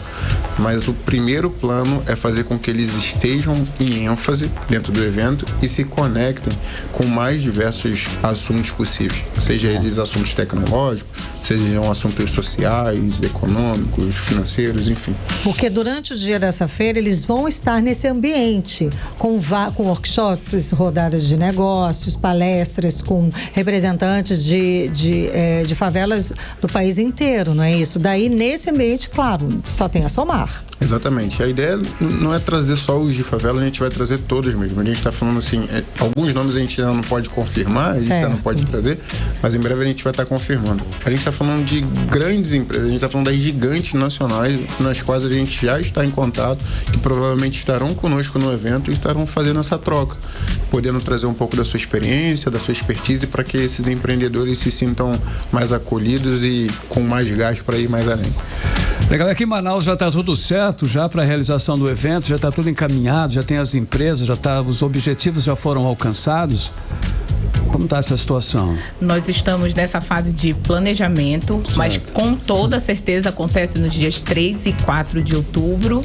Mas o primeiro plano é fazer com que eles estejam em ênfase dentro do evento e se conectem com mais diversos assuntos possíveis, seja eles assuntos tecnológicos, sejam assuntos sociais, econômicos, financeiros, enfim. Porque durante o dia dessa feira eles vão estar nesse ambiente com workshops, rodadas de negócios, palestras com representantes de favelas do país inteiro, não é isso? Daí nesse ambiente, claro, só tem a somar. Exatamente. A ideia não é trazer só os de favela, a gente vai trazer todos mesmo. A gente está falando assim, alguns nomes a gente ainda não pode confirmar, a gente ainda não pode trazer, mas em breve a gente vai estar confirmando. A gente está falando de grandes empresas, a gente está falando das gigantes nacionais, nas quais a gente já está em contato, que provavelmente estarão conosco no evento e estarão fazendo essa troca, podendo trazer um pouco da sua experiência, da sua expertise, para que esses empreendedores se sintam mais acolhidos e com mais gás para ir mais além. Legal, aqui em Manaus já está tudo certo já para a realização do evento, já está tudo encaminhado, já tem as empresas, os objetivos já foram alcançados. Como está essa situação? Nós estamos nessa fase de planejamento, certo, mas com toda certeza acontece nos dias 3 e 4 de outubro.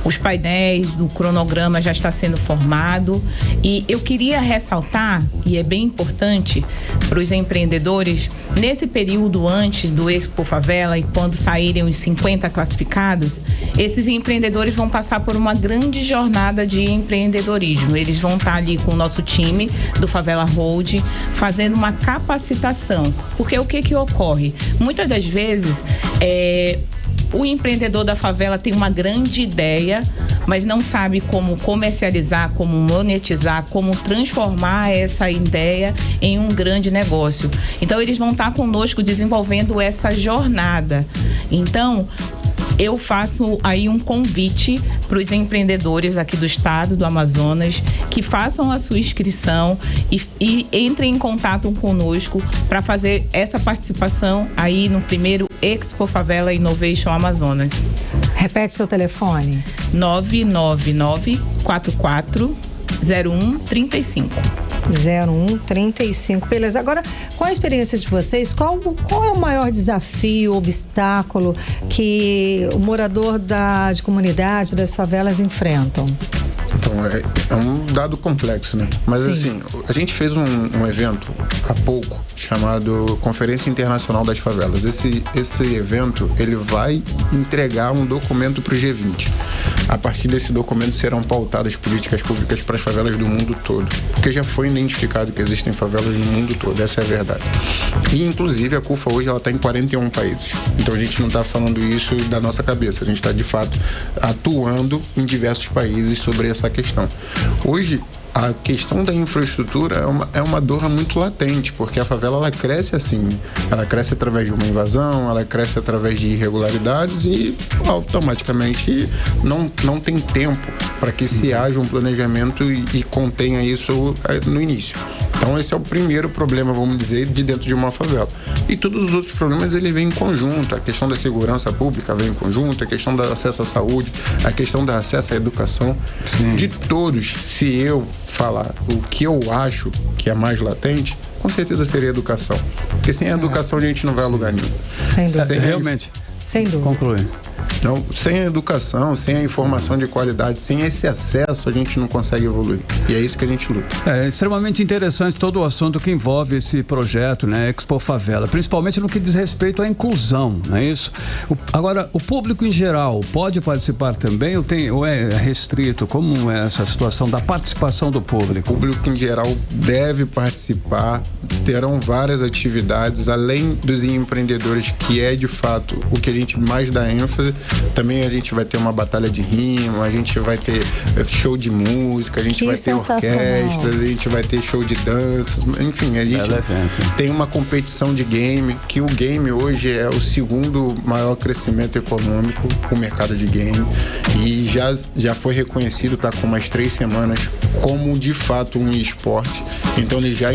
Os painéis do cronograma já está sendo formado e eu queria ressaltar, e é bem importante para os empreendedores, nesse período antes do Expo Favela e quando saírem os 50 classificados, esses empreendedores vão passar por uma grande jornada de empreendedorismo. Eles vão estar ali com o nosso time do Favela Hold, fazendo uma capacitação. Porque o que ocorre? Muitas das vezes, o empreendedor da favela tem uma grande ideia, mas não sabe como comercializar, como monetizar, como transformar essa ideia em um grande negócio. Então, eles vão estar conosco desenvolvendo essa jornada. Então, eu faço aí um convite para os empreendedores aqui do estado do Amazonas que façam a sua inscrição e entrem em contato conosco para fazer essa participação aí no primeiro Expo Favela Innovation Amazonas. Repete seu telefone. 999-440135. 0135. Beleza. Agora, com a experiência de vocês, qual é o maior desafio, obstáculo que o morador de comunidade, das favelas enfrentam? Então, é um dado complexo, né? Mas sim, assim, a gente fez um evento há pouco chamado Conferência Internacional das Favelas. Esse evento, ele vai entregar um documento para o G20. A partir desse documento serão pautadas políticas públicas para as favelas do mundo todo. Porque já foi identificado que existem favelas no mundo todo, essa é a verdade. E, inclusive, a CUFA hoje está em 41 países. Então, a gente não está falando isso da nossa cabeça. A gente está, de fato, atuando em diversos países sobre essa questão. Hoje, a questão da infraestrutura é uma dor muito latente, porque a favela ela cresce assim, ela cresce através de uma invasão, ela cresce através de irregularidades e automaticamente não tem tempo para que se haja um planejamento e contenha isso no início. Então esse é o primeiro problema, vamos dizer, de dentro de uma favela. E todos os outros problemas ele vem em conjunto, a questão da segurança pública vem em conjunto, a questão do acesso à saúde, a questão do acesso à educação. Sim. De todos, se eu falar o que eu acho que é mais latente, com certeza seria a educação. Porque sem a educação a gente não vai a lugar nenhum. Sem dúvida. Realmente. Sem dúvida. Conclui. Então, sem a educação, sem a informação de qualidade, sem esse acesso, a gente não consegue evoluir. E é isso que a gente luta. É extremamente interessante todo o assunto que envolve esse projeto, né, Expo Favela, principalmente no que diz respeito à inclusão, não é isso? Agora, o público em geral pode participar também ou é restrito? Como é essa situação da participação do público? O público em geral deve participar, terão várias atividades, além dos empreendedores, que é de fato o que a gente mais dá ênfase. Também a gente vai ter uma batalha de rima, a gente vai ter show de música, a gente vai ter orquestra, a gente vai ter show de dança, enfim, a gente tem uma competição de game, que o game hoje é o segundo maior crescimento econômico, o mercado de game, e já foi reconhecido, tá com umas 3 semanas, como de fato um esporte. Então ele já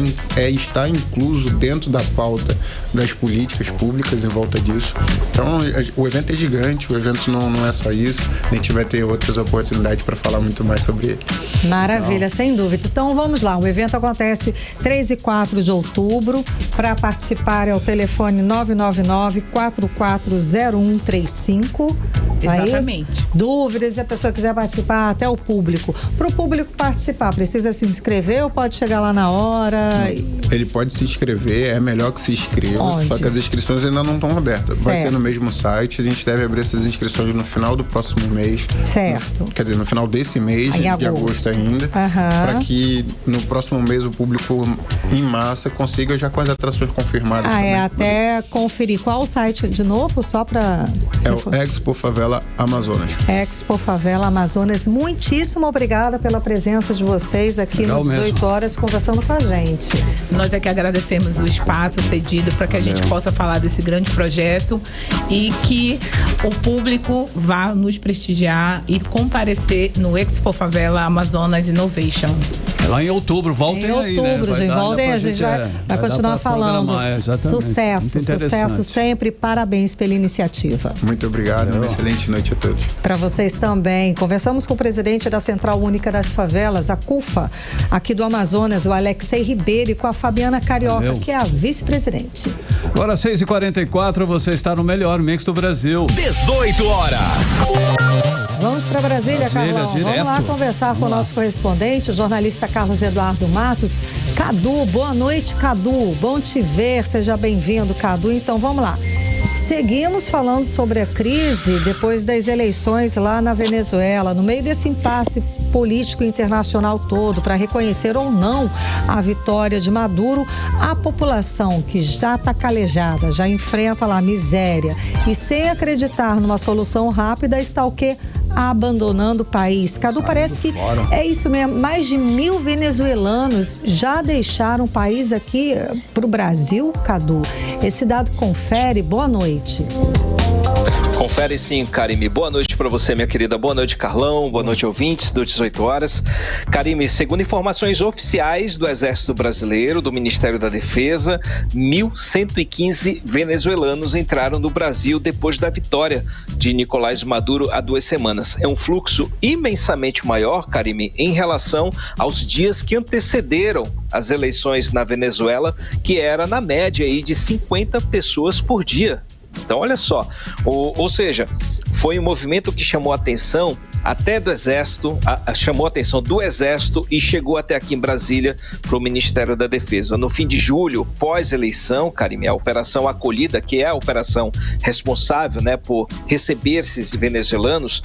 está incluso dentro da pauta das políticas públicas em volta disso. Então o evento é gigante, o evento não é só isso, a gente vai ter outras oportunidades para falar muito mais sobre ele. Maravilha, sem dúvida. Então vamos lá, o evento acontece 3 e 4 de outubro. Para participar é o telefone 999-440135. Exatamente. Dúvidas, se a pessoa quiser participar, até o público. Para o público participar, precisa se inscrever ou pode chegar lá na hora? Ele pode pode se inscrever, é melhor que se inscreva. Onde? Só que as inscrições ainda não estão abertas. Vai ser no mesmo site, a gente deve abrir essas inscrições no final do próximo mês. Certo. Quer dizer, no final desse mês, de agosto ainda, para que no próximo mês o público em massa consiga já com as atrações confirmadas. Até conferir. Qual o site de novo, só para... É o Expo Favela Amazonas. Expo Favela Amazonas. Muitíssimo obrigada pela presença de vocês aqui no 18 horas conversando com a gente. Nós é que agradecemos o espaço cedido para que a gente possa falar desse grande projeto e que o público vá nos prestigiar e comparecer no Expo Favela Amazonas Innovation. É lá em outubro, voltem aí, né? Em outubro, gente, voltem, a gente vai continuar falando. Sucesso sempre, parabéns pela iniciativa. Muito obrigado, uma excelente noite a todos. Para vocês também. Conversamos com o presidente da Central Única das Favelas, a CUFA, aqui do Amazonas, o Alexei Ribeiro, e com a Fabiana Carioca, que é a vice-presidente. Agora 6h44, você está no melhor mix do Brasil. 18 horas. Vamos para Brasília, Carlão. Direto. Vamos lá conversar com o nosso correspondente, o jornalista Carlos Eduardo Matos. Cadu, boa noite, Cadu. Bom te ver, seja bem-vindo, Cadu. Então, vamos lá. Seguimos falando sobre a crise depois das eleições lá na Venezuela, no meio desse impasse político internacional todo, para reconhecer ou não a vitória de Maduro. A população que já está calejada, já enfrenta lá a miséria e sem acreditar numa solução rápida, está o quê? Abandonando o país. Cadu, parece que é isso mesmo. Mais de 1.000 venezuelanos já deixaram o país aqui para o Brasil, Cadu. Esse dado confere. Boa noite. Confere sim, Karime. Boa noite para você, minha querida. Boa noite, Carlão. Boa noite, ouvintes do 18 horas. Karime, segundo informações oficiais do Exército Brasileiro, do Ministério da Defesa, 1.115 venezuelanos entraram no Brasil depois da vitória de Nicolás Maduro há 2 semanas. É um fluxo imensamente maior, Karime, em relação aos dias que antecederam as eleições na Venezuela, que era na média aí de 50 pessoas por dia. Então, olha só, ou seja, foi um movimento que chamou a atenção até do Exército, chamou a atenção do Exército e chegou até aqui em Brasília para o Ministério da Defesa. No fim de julho, pós-eleição, Karime, a Operação Acolhida, que é a operação responsável, né, por receber esses venezuelanos,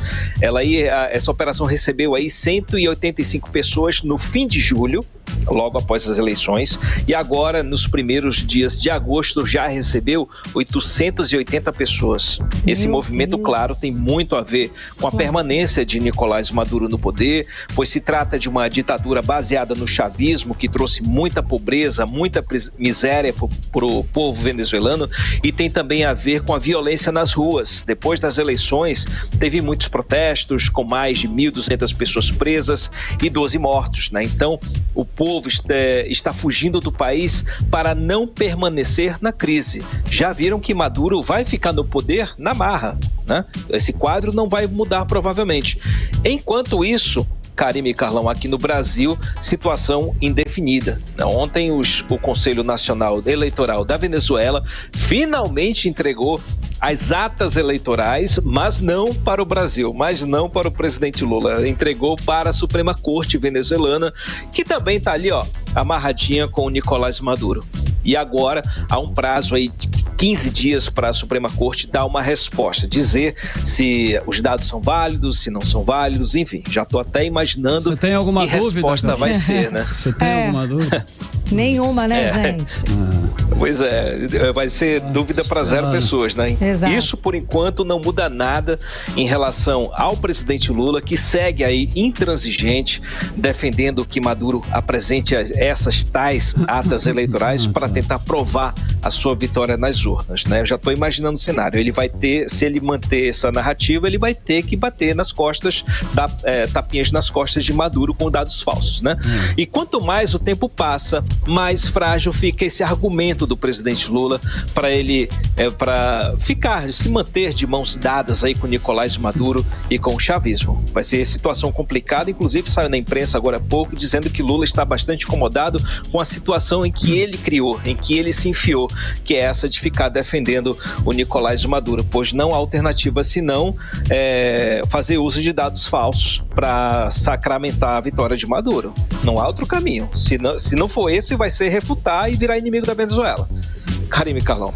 essa operação recebeu aí 185 pessoas no fim de julho, logo após as eleições, e agora, nos primeiros dias de agosto, já recebeu 880 pessoas. Esse movimento, claro, tem muito a ver com a permanência de Nicolás Maduro no poder, pois se trata de uma ditadura baseada no chavismo, que trouxe muita pobreza, muita miséria para o povo venezuelano, e tem também a ver com a violência nas ruas. Depois das eleições, teve muitos protestos, com mais de 1.200 pessoas presas e 12 mortos, né? Então, o povo está fugindo do país para não permanecer na crise. Já viram que Maduro vai ficar no poder na marra, né? Esse quadro não vai mudar provavelmente. Enquanto isso, Karime e Carlão, aqui no Brasil, situação indefinida. Ontem o Conselho Nacional Eleitoral da Venezuela finalmente entregou as atas eleitorais, mas não para o Brasil, mas não para o presidente Lula. Entregou para a Suprema Corte venezuelana, que também está ali, amarradinha com o Nicolás Maduro. E agora há um prazo aí de 15 dias para a Suprema Corte dar uma resposta, dizer se os dados são válidos, se não são válidos, enfim, já estou até imaginando Você tem alguma que dúvida, resposta vai ser, né? Você tem alguma dúvida? Nenhuma, né, gente? Pois é, vai ser dúvida para 0 pessoas, né? Exato. Isso, por enquanto, não muda nada em relação ao presidente Lula, que segue aí intransigente, defendendo que Maduro apresente essas tais atas eleitorais para tentar provar a sua vitória nas urnas, né? Eu já estou imaginando o cenário. Ele vai ter, se ele manter essa narrativa, ele vai ter que bater nas costas, dar tapinhas nas costas de Maduro com dados falsos, né? E quanto mais o tempo passa, mais frágil fica esse argumento do presidente Lula para ele para se manter de mãos dadas aí com Nicolás Maduro e com o chavismo. Vai ser situação complicada, inclusive saiu na imprensa agora há pouco dizendo que Lula está bastante incomodado com a situação em que ele criou, em que ele se enfiou, que é essa de ficar defendendo o Nicolás Maduro, pois não há alternativa senão fazer uso de dados falsos para sacramentar a vitória de Maduro. Não há outro caminho. Se não for esse, vai ser refutar e virar inimigo da Venezuela. Karime, Carlão.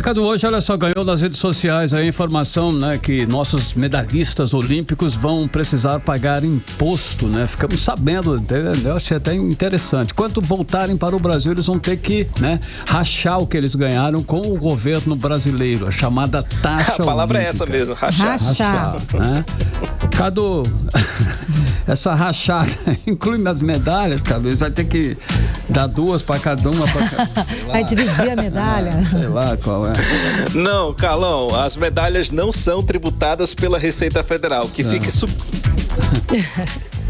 Cadu, hoje, olha só, ganhou nas redes sociais a informação, né, que nossos medalhistas olímpicos vão precisar pagar imposto, né? Ficamos sabendo, eu achei até interessante. Quando voltarem para o Brasil, eles vão ter que, né, rachar o que eles ganharam com o governo brasileiro, a chamada taxa A palavra olímpica. É essa mesmo, rachar. Né? Cadu, essa rachada inclui as medalhas, Cadu? Eles vão ter que dar 2 para cada uma. Vai dividir a medalha? Sei lá qual é. Não, Carlão, as medalhas não são tributadas pela Receita Federal, que fique...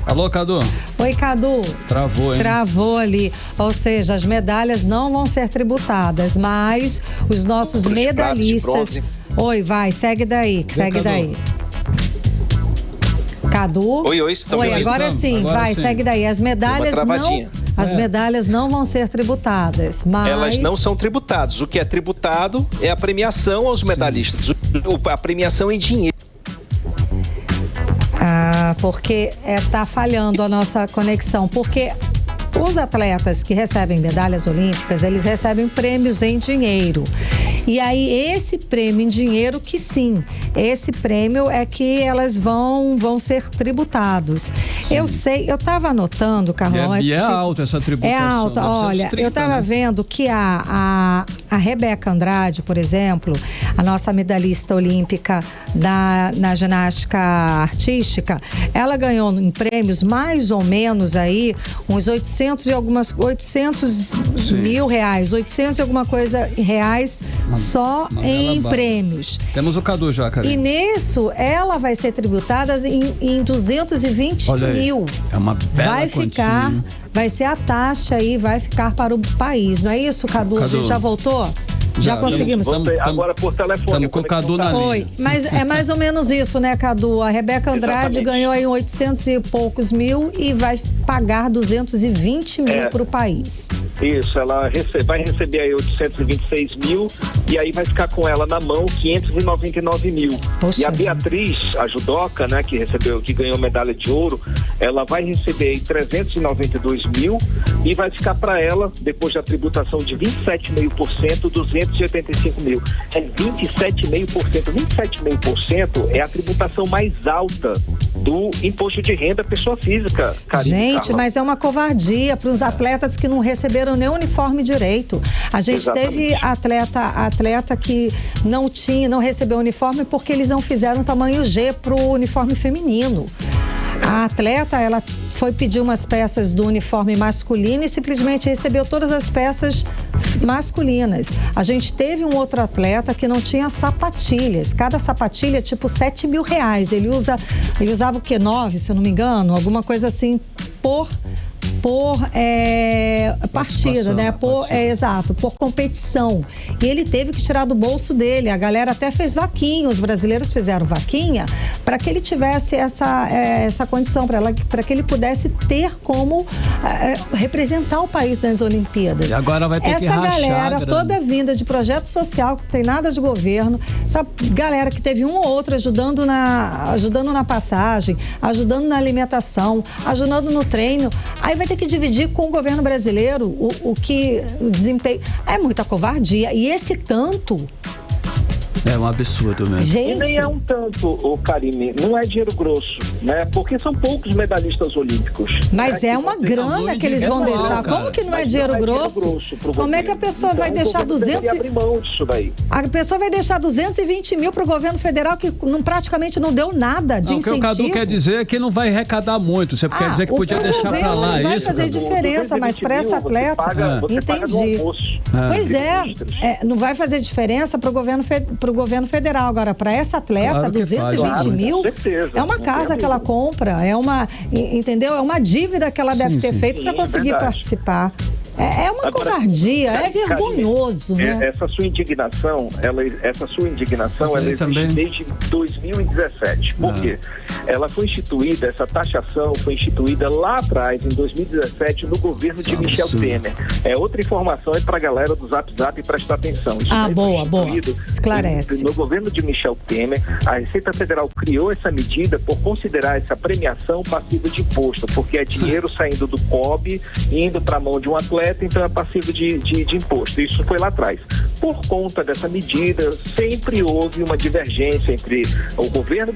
Alô, Cadu? Oi, Cadu. Travou, hein? Travou ali. Ou seja, as medalhas não vão ser tributadas, mas os nossos medalhistas... Oi, vai, segue daí, segue daí. Cadu? Oi, estamos Oi, agora sim, agora vai, sim. Segue daí. As medalhas medalhas não vão ser tributadas, mas... Elas não são tributadas. O que é tributado é a premiação aos medalhistas, a premiação em dinheiro. Porque tá falhando a nossa conexão, porque os atletas que recebem medalhas olímpicas, eles recebem prêmios em dinheiro. E aí, esse prêmio em dinheiro que sim, esse prêmio é que elas vão ser tributados. Sim. Eu sei, eu estava anotando, Carlão. E é alta essa tributação. É alta, olha, 30, eu estava vendo que a Rebeca Andrade, por exemplo, a nossa medalhista olímpica na ginástica artística, ela ganhou em prêmios mais ou menos aí uns 800 mil reais, 800 e alguma coisa reais só em prêmios. Temos o Cadu já, Karine. E nisso, ela vai ser tributada em 220 mil. É uma bela quantia. Vai ser a taxa aí, vai ficar para o país. Não é isso, Cadu? A gente já voltou? Já conseguimos. Agora por telefone. Estamos com o Cadu na linha. Oi, mas é mais ou menos isso, né, Cadu? A Rebeca Andrade ganhou aí 800 e poucos mil e vai pagar 220 mil para o país. Isso, ela vai receber aí 826 mil e aí vai ficar com ela na mão 599 mil. Poxa. E a Beatriz, a judoca, né, que ganhou medalha de ouro, ela vai receber aí 392 mil e vai ficar para ela, depois da tributação de 27,5%, 285 mil. É 27,5%. 27,5% é a tributação mais alta do imposto de renda pessoa física. Gente, mas é uma covardia para os atletas que não receberam nem uniforme direito. A gente teve atleta que não recebeu uniforme porque eles não fizeram tamanho G para o uniforme feminino. A atleta, ela foi pedir umas peças do uniforme masculino e simplesmente recebeu todas as peças masculinas. A gente teve um outro atleta que não tinha sapatilhas. Cada sapatilha, tipo, 7 mil reais. Ele usava o quê? 9, se eu não me engano? Alguma coisa assim, por partida, né? Exato, por competição. E ele teve que tirar do bolso dele. A galera até fez vaquinha, os brasileiros fizeram vaquinha para que ele tivesse essa condição, para que ele pudesse ter como representar o país nas Olimpíadas. E agora vai ter que rachar. Essa galera toda vinda de projeto social, que não tem nada de governo, essa galera que teve um ou outro ajudando na passagem, ajudando na alimentação, ajudando no treino, aí vai ter que dividir com o governo brasileiro o desempenho. É muita covardia. E esse tanto... É um absurdo mesmo. Gente. E nem é um tanto, Karime, não é dinheiro grosso, né? Porque são poucos medalhistas olímpicos. Mas é uma grana que eles vão deixar. Como que não é dinheiro grosso? Como é que a pessoa vai deixar 200... abrir mão disso daí. A pessoa vai deixar 220 mil para o governo federal que praticamente não deu nada de incentivo. O que o Cadu quer dizer é que não vai arrecadar muito. Você quer dizer que podia deixar para lá isso? Vai fazer diferença, mas para essa atleta... Entendi. Pois não vai fazer diferença para o governo federal. Agora, para essa atleta, 220 mil, é uma casa que ela compra, entendeu? É uma dívida que ela deve ter feito para conseguir participar. É uma covardia, é vergonhoso, né? Essa sua indignação, ela existe também desde 2017. Por quê? Ela foi instituída, essa taxação foi instituída lá atrás, em 2017, no governo de Michel Temer. É outra informação aí pra galera do Zap Zap prestar atenção. Isso boa. Esclarece. No governo de Michel Temer, a Receita Federal criou essa medida por considerar essa premiação passiva de imposto, porque é dinheiro saindo do COB e indo para a mão de um atleta, então é passivo de imposto. Isso foi lá atrás. Por conta dessa medida, sempre houve uma divergência entre o governo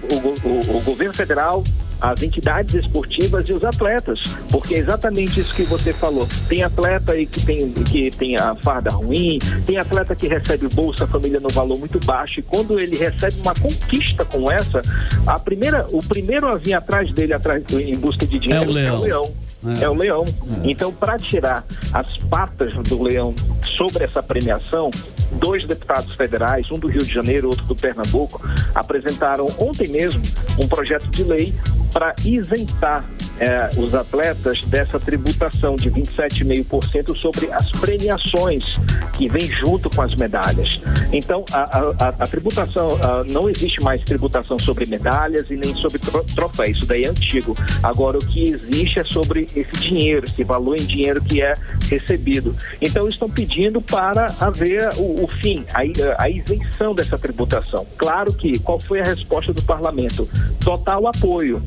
federal, as entidades esportivas e os atletas, porque é exatamente isso que você falou. Tem atleta aí que tem a farda ruim, tem atleta que recebe Bolsa Família no valor muito baixo, e quando ele recebe uma conquista como essa, o primeiro a vir atrás dele em busca de dinheiro é o Leão. É o Leão. Então, para tirar as patas do Leão sobre essa premiação, 2 deputados federais, um do Rio de Janeiro, outro do Pernambuco, apresentaram ontem mesmo um projeto de lei para isentar os atletas dessa tributação de 27,5% sobre as premiações que vem junto com as medalhas. Então, a tributação, não existe mais tributação sobre medalhas e nem sobre troféus, isso daí é antigo. Agora, o que existe é sobre esse dinheiro, esse valor em dinheiro que é recebido. Então, estão pedindo para haver o fim, a isenção dessa tributação. Claro que, qual foi a resposta do parlamento? Total apoio.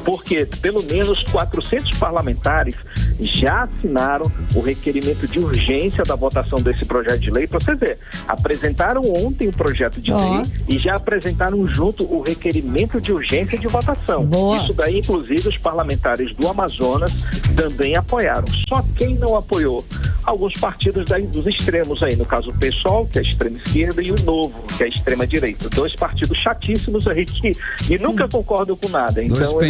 Porque pelo menos 400 parlamentares já assinaram o requerimento de urgência da votação desse projeto de lei. Para você ver, apresentaram ontem o projeto de lei e já apresentaram junto o requerimento de urgência de votação. Isso daí, inclusive, os parlamentares do Amazonas também apoiaram. Só quem não apoiou? Alguns partidos dos extremos aí, no caso o PSOL, que é a extrema esquerda, e o Novo, que é a extrema direita. 2 partidos chatíssimos aí que nunca concordam com nada. Então,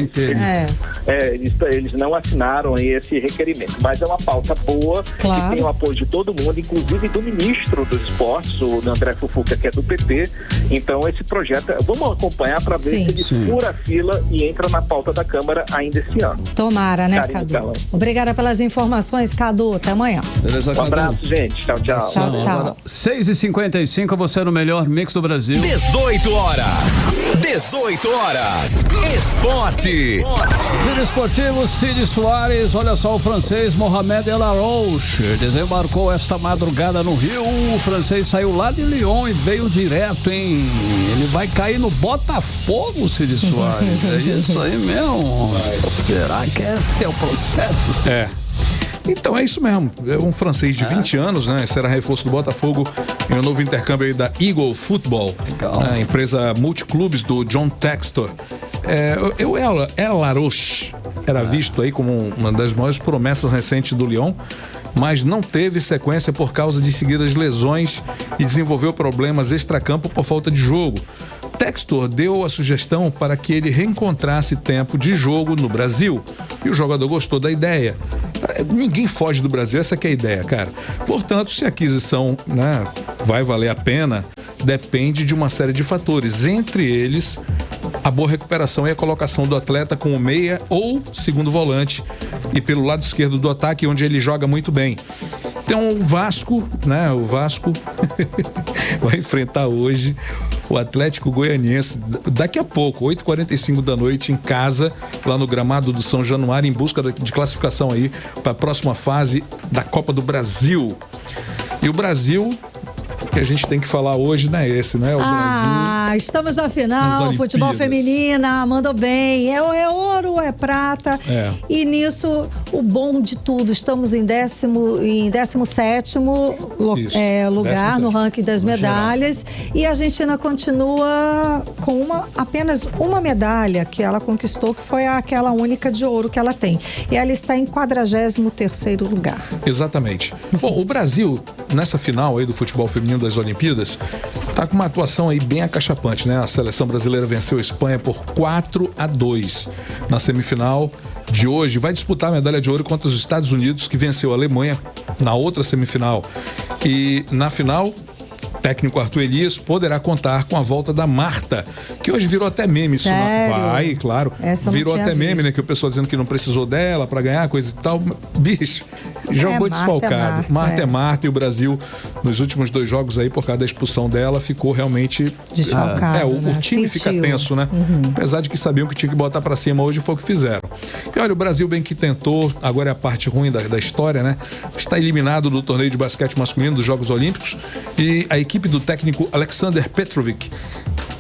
eles não assinaram aí esse requerimento. Mas é uma pauta boa, que tem o apoio de todo mundo, inclusive do ministro dos esportes, o André Fufuca, que é do PT. Então, esse projeto, vamos acompanhar para ver se ele fura a fila e entra na pauta da Câmara ainda esse ano. Tomara, né, Cadu? Obrigada pelas informações, Cadu. Até amanhã. Beleza, um abraço, gente. Tchau, tchau. Tchau. 6h55, você no melhor mix do Brasil. 18 horas. Esporte. Giro esportivo, Cid Soares. Olha só, o francês Mohamed El Arouche desembarcou esta madrugada no Rio. O francês saiu lá de Lyon e veio direto, hein? Ele vai cair no Botafogo, Cid Soares. É isso aí mesmo? Será que esse é o processo? Então é isso mesmo, é um francês de 20 anos, né? Será reforço do Botafogo em um novo intercâmbio aí da Eagle Football, a empresa multiclubes do John Textor. O El Arouche era visto aí como uma das maiores promessas recentes do Lyon, mas não teve sequência por causa de seguidas lesões e desenvolveu problemas extracampo por falta de jogo. Textor deu a sugestão para que ele reencontrasse tempo de jogo no Brasil e o jogador gostou da ideia. Ninguém foge do Brasil, essa que é a ideia, cara. Portanto, se a aquisição, né, vai valer a pena, depende de uma série de fatores, entre eles a boa recuperação e a colocação do atleta como meia ou segundo volante e pelo lado esquerdo do ataque, onde ele joga muito bem. Então o Vasco, né? O Vasco vai enfrentar hoje o Atlético Goianiense daqui a pouco, 8h45 da noite, em casa, lá no gramado do São Januário, em busca de classificação aí para a próxima fase da Copa do Brasil. E o Brasil, que a gente tem que falar hoje, não é esse, né? O Brasil. Estamos na final, futebol feminina, mandou bem. É ouro, é prata. E nisso, o bom de tudo, estamos em 17º lugar no ranking das medalhas. E a Argentina continua com apenas uma medalha que ela conquistou, que foi aquela única de ouro que ela tem. E ela está em 43º lugar. Exatamente. Bom, o Brasil, nessa final aí do futebol feminino das Olimpíadas, tá com uma atuação aí bem acachapante, né? A seleção brasileira venceu a Espanha por 4-2 na semifinal de hoje. Vai disputar a medalha de ouro contra os Estados Unidos, que venceu a Alemanha na outra semifinal. E na final, o técnico Arthur Elias poderá contar com a volta da Marta, que hoje virou até meme. Sério? Vai, claro. Essa virou até meme, visto. né? Que o pessoal dizendo que não precisou dela pra ganhar, coisa e tal. Bicho, Jogou desfalcado. Marta é Marta, e o Brasil, nos últimos 2 jogos aí, por causa da expulsão dela, ficou realmente desfalcado. O time fica tenso, né? Apesar de que sabiam que tinha que botar pra cima hoje, foi o que fizeram. E olha, o Brasil bem que tentou, agora é a parte ruim da história, né? Está eliminado do torneio de basquete masculino dos Jogos Olímpicos, e a equipe do técnico Alexander Petrovic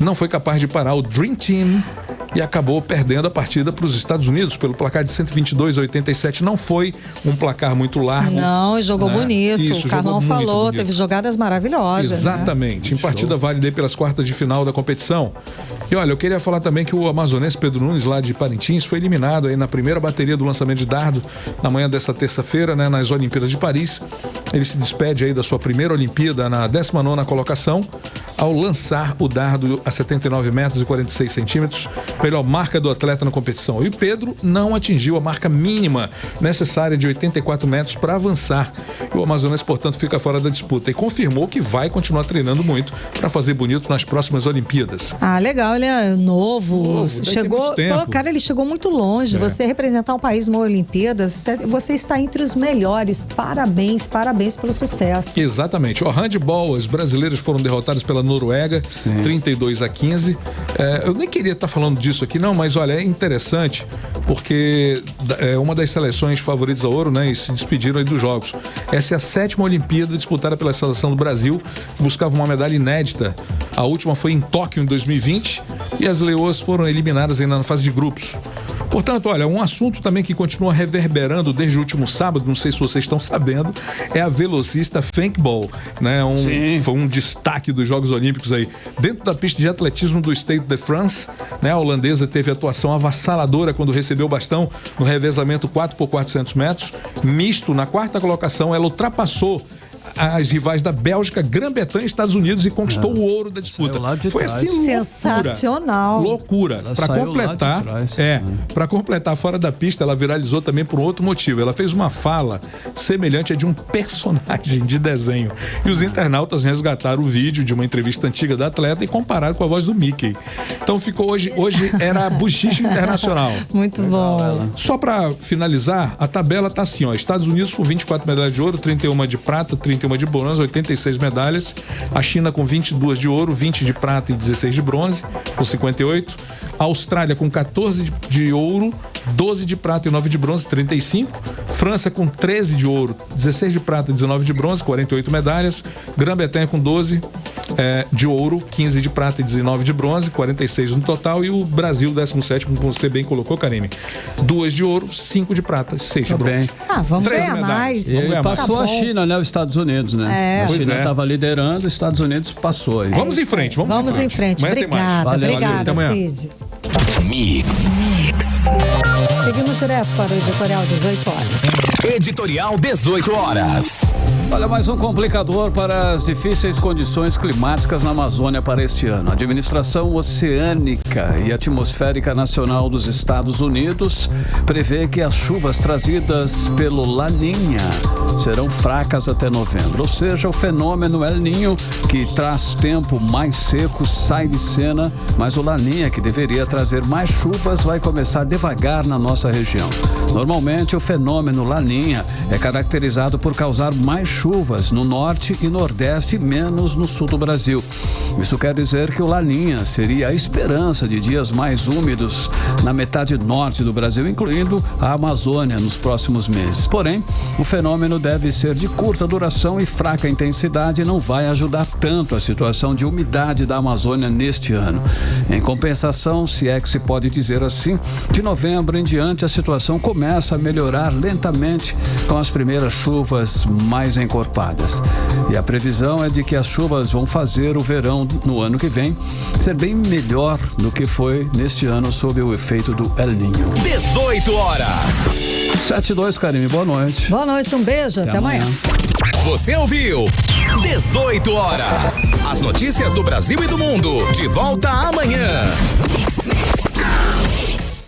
não foi capaz de parar o Dream Team e acabou perdendo a partida para os Estados Unidos pelo placar de 122-87. Não foi um placar muito largo. Não, jogou bonito. Isso, o Carlão falou, teve jogadas maravilhosas. Exatamente, né? Em partida válida pelas quartas de final da competição. E olha, eu queria falar também que o amazonense Pedro Nunes, lá de Parintins, foi eliminado aí na primeira bateria do lançamento de dardo na manhã dessa terça-feira, né, nas Olimpíadas de Paris. Ele se despede aí da sua primeira Olimpíada na 19ª colocação, ao lançar o dardo a 79 metros e 46 centímetros, melhor marca do atleta na competição. E o Pedro não atingiu a marca mínima necessária de 84 metros para avançar. E o amazonense, portanto, fica fora da disputa e confirmou que vai continuar treinando muito para fazer bonito nas próximas Olimpíadas. Ah, legal, ele é novo chegou, cara, ele chegou muito longe. Você representar um país numa Olimpíadas, você está entre os melhores. Parabéns pelo sucesso. Exatamente. O handball, os brasileiros foram derrotados pela Noruega, 32-15. Eu nem queria estar falando disso aqui, não, mas olha, é interessante porque é uma das seleções favoritas a ouro, né? E se despediram aí dos jogos. Essa é a 7ª Olimpíada disputada pela seleção do Brasil, que buscava uma medalha inédita. A última foi em Tóquio em 2020 e as leoas foram eliminadas ainda na fase de grupos. Portanto, olha, um assunto também que continua reverberando desde o último sábado, não sei se vocês estão sabendo, é a velocista Femke Bol, né? Foi um destaque dos Jogos Olímpicos aí. Dentro da pista de atletismo do Stade de France, né? A holandesa teve atuação avassaladora quando recebeu o bastão no revezamento 4x400 metros. Misto, na 4ª colocação, ela ultrapassou as rivais da Bélgica, Grã-Bretanha e Estados Unidos e conquistou o ouro da disputa. Foi assim, sensacional. Loucura. Para completar, para completar fora da pista, ela viralizou também por um outro motivo. Ela fez uma fala semelhante a de um personagem de desenho. E os internautas resgataram o vídeo de uma entrevista antiga da atleta e compararam com a voz do Mickey. Então ficou hoje era buchicho internacional. Muito bom. Só para finalizar, a tabela tá assim, ó: Estados Unidos com 24 medalhas de ouro, 31 de prata, 31 de bronze, 86 medalhas. A China com 22 de ouro, 20 de prata e 16 de bronze, com 58. A Austrália com 14 de ouro, 12 de prata e 9 de bronze, 35. França com 13 de ouro, 16 de prata e 19 de bronze, 48 medalhas. Grã-Bretanha com 12 de ouro, 15 de prata e 19 de bronze, 46 no total. E o Brasil, 17º, como você bem colocou, Karine, 2 de ouro, 5 de prata, 6 de bronze. Vamos ganhar mais. E passou a China, né? Os Estados Unidos, né? A China estava liderando, os Estados Unidos passou aí. Vamos em frente, vamos em frente. Obrigada, Cid. Mix. Seguimos direto para o Editorial 18 horas. Editorial 18 horas. Olha, mais um complicador para as difíceis condições climáticas na Amazônia para este ano. A Administração Oceânica e Atmosférica Nacional dos Estados Unidos prevê que as chuvas trazidas pelo Laninha serão fracas até novembro. Ou seja, o fenômeno El Niño, que traz tempo mais seco, sai de cena, mas o Laninha, que deveria trazer mais chuvas, vai começar devagar na nossa região. Normalmente, o fenômeno Laninha é caracterizado por causar mais chuvas no norte e nordeste, menos no sul do Brasil. Isso quer dizer que o Laninha seria a esperança de dias mais úmidos na metade norte do Brasil, incluindo a Amazônia, nos próximos meses. Porém, o fenômeno deve ser de curta duração e fraca intensidade e não vai ajudar tanto a situação de umidade da Amazônia neste ano. Em compensação, se é que se pode dizer assim, de novembro em diante a situação começa a melhorar lentamente com as primeiras chuvas mais encorpadas. E a previsão é de que as chuvas vão fazer o verão no ano que vem ser bem melhor do que foi neste ano sob o efeito do El Niño. 18 horas. 7-2, Karine, boa noite. Boa noite, um beijo, até amanhã. Você ouviu 18 horas. As notícias do Brasil e do mundo. De volta amanhã.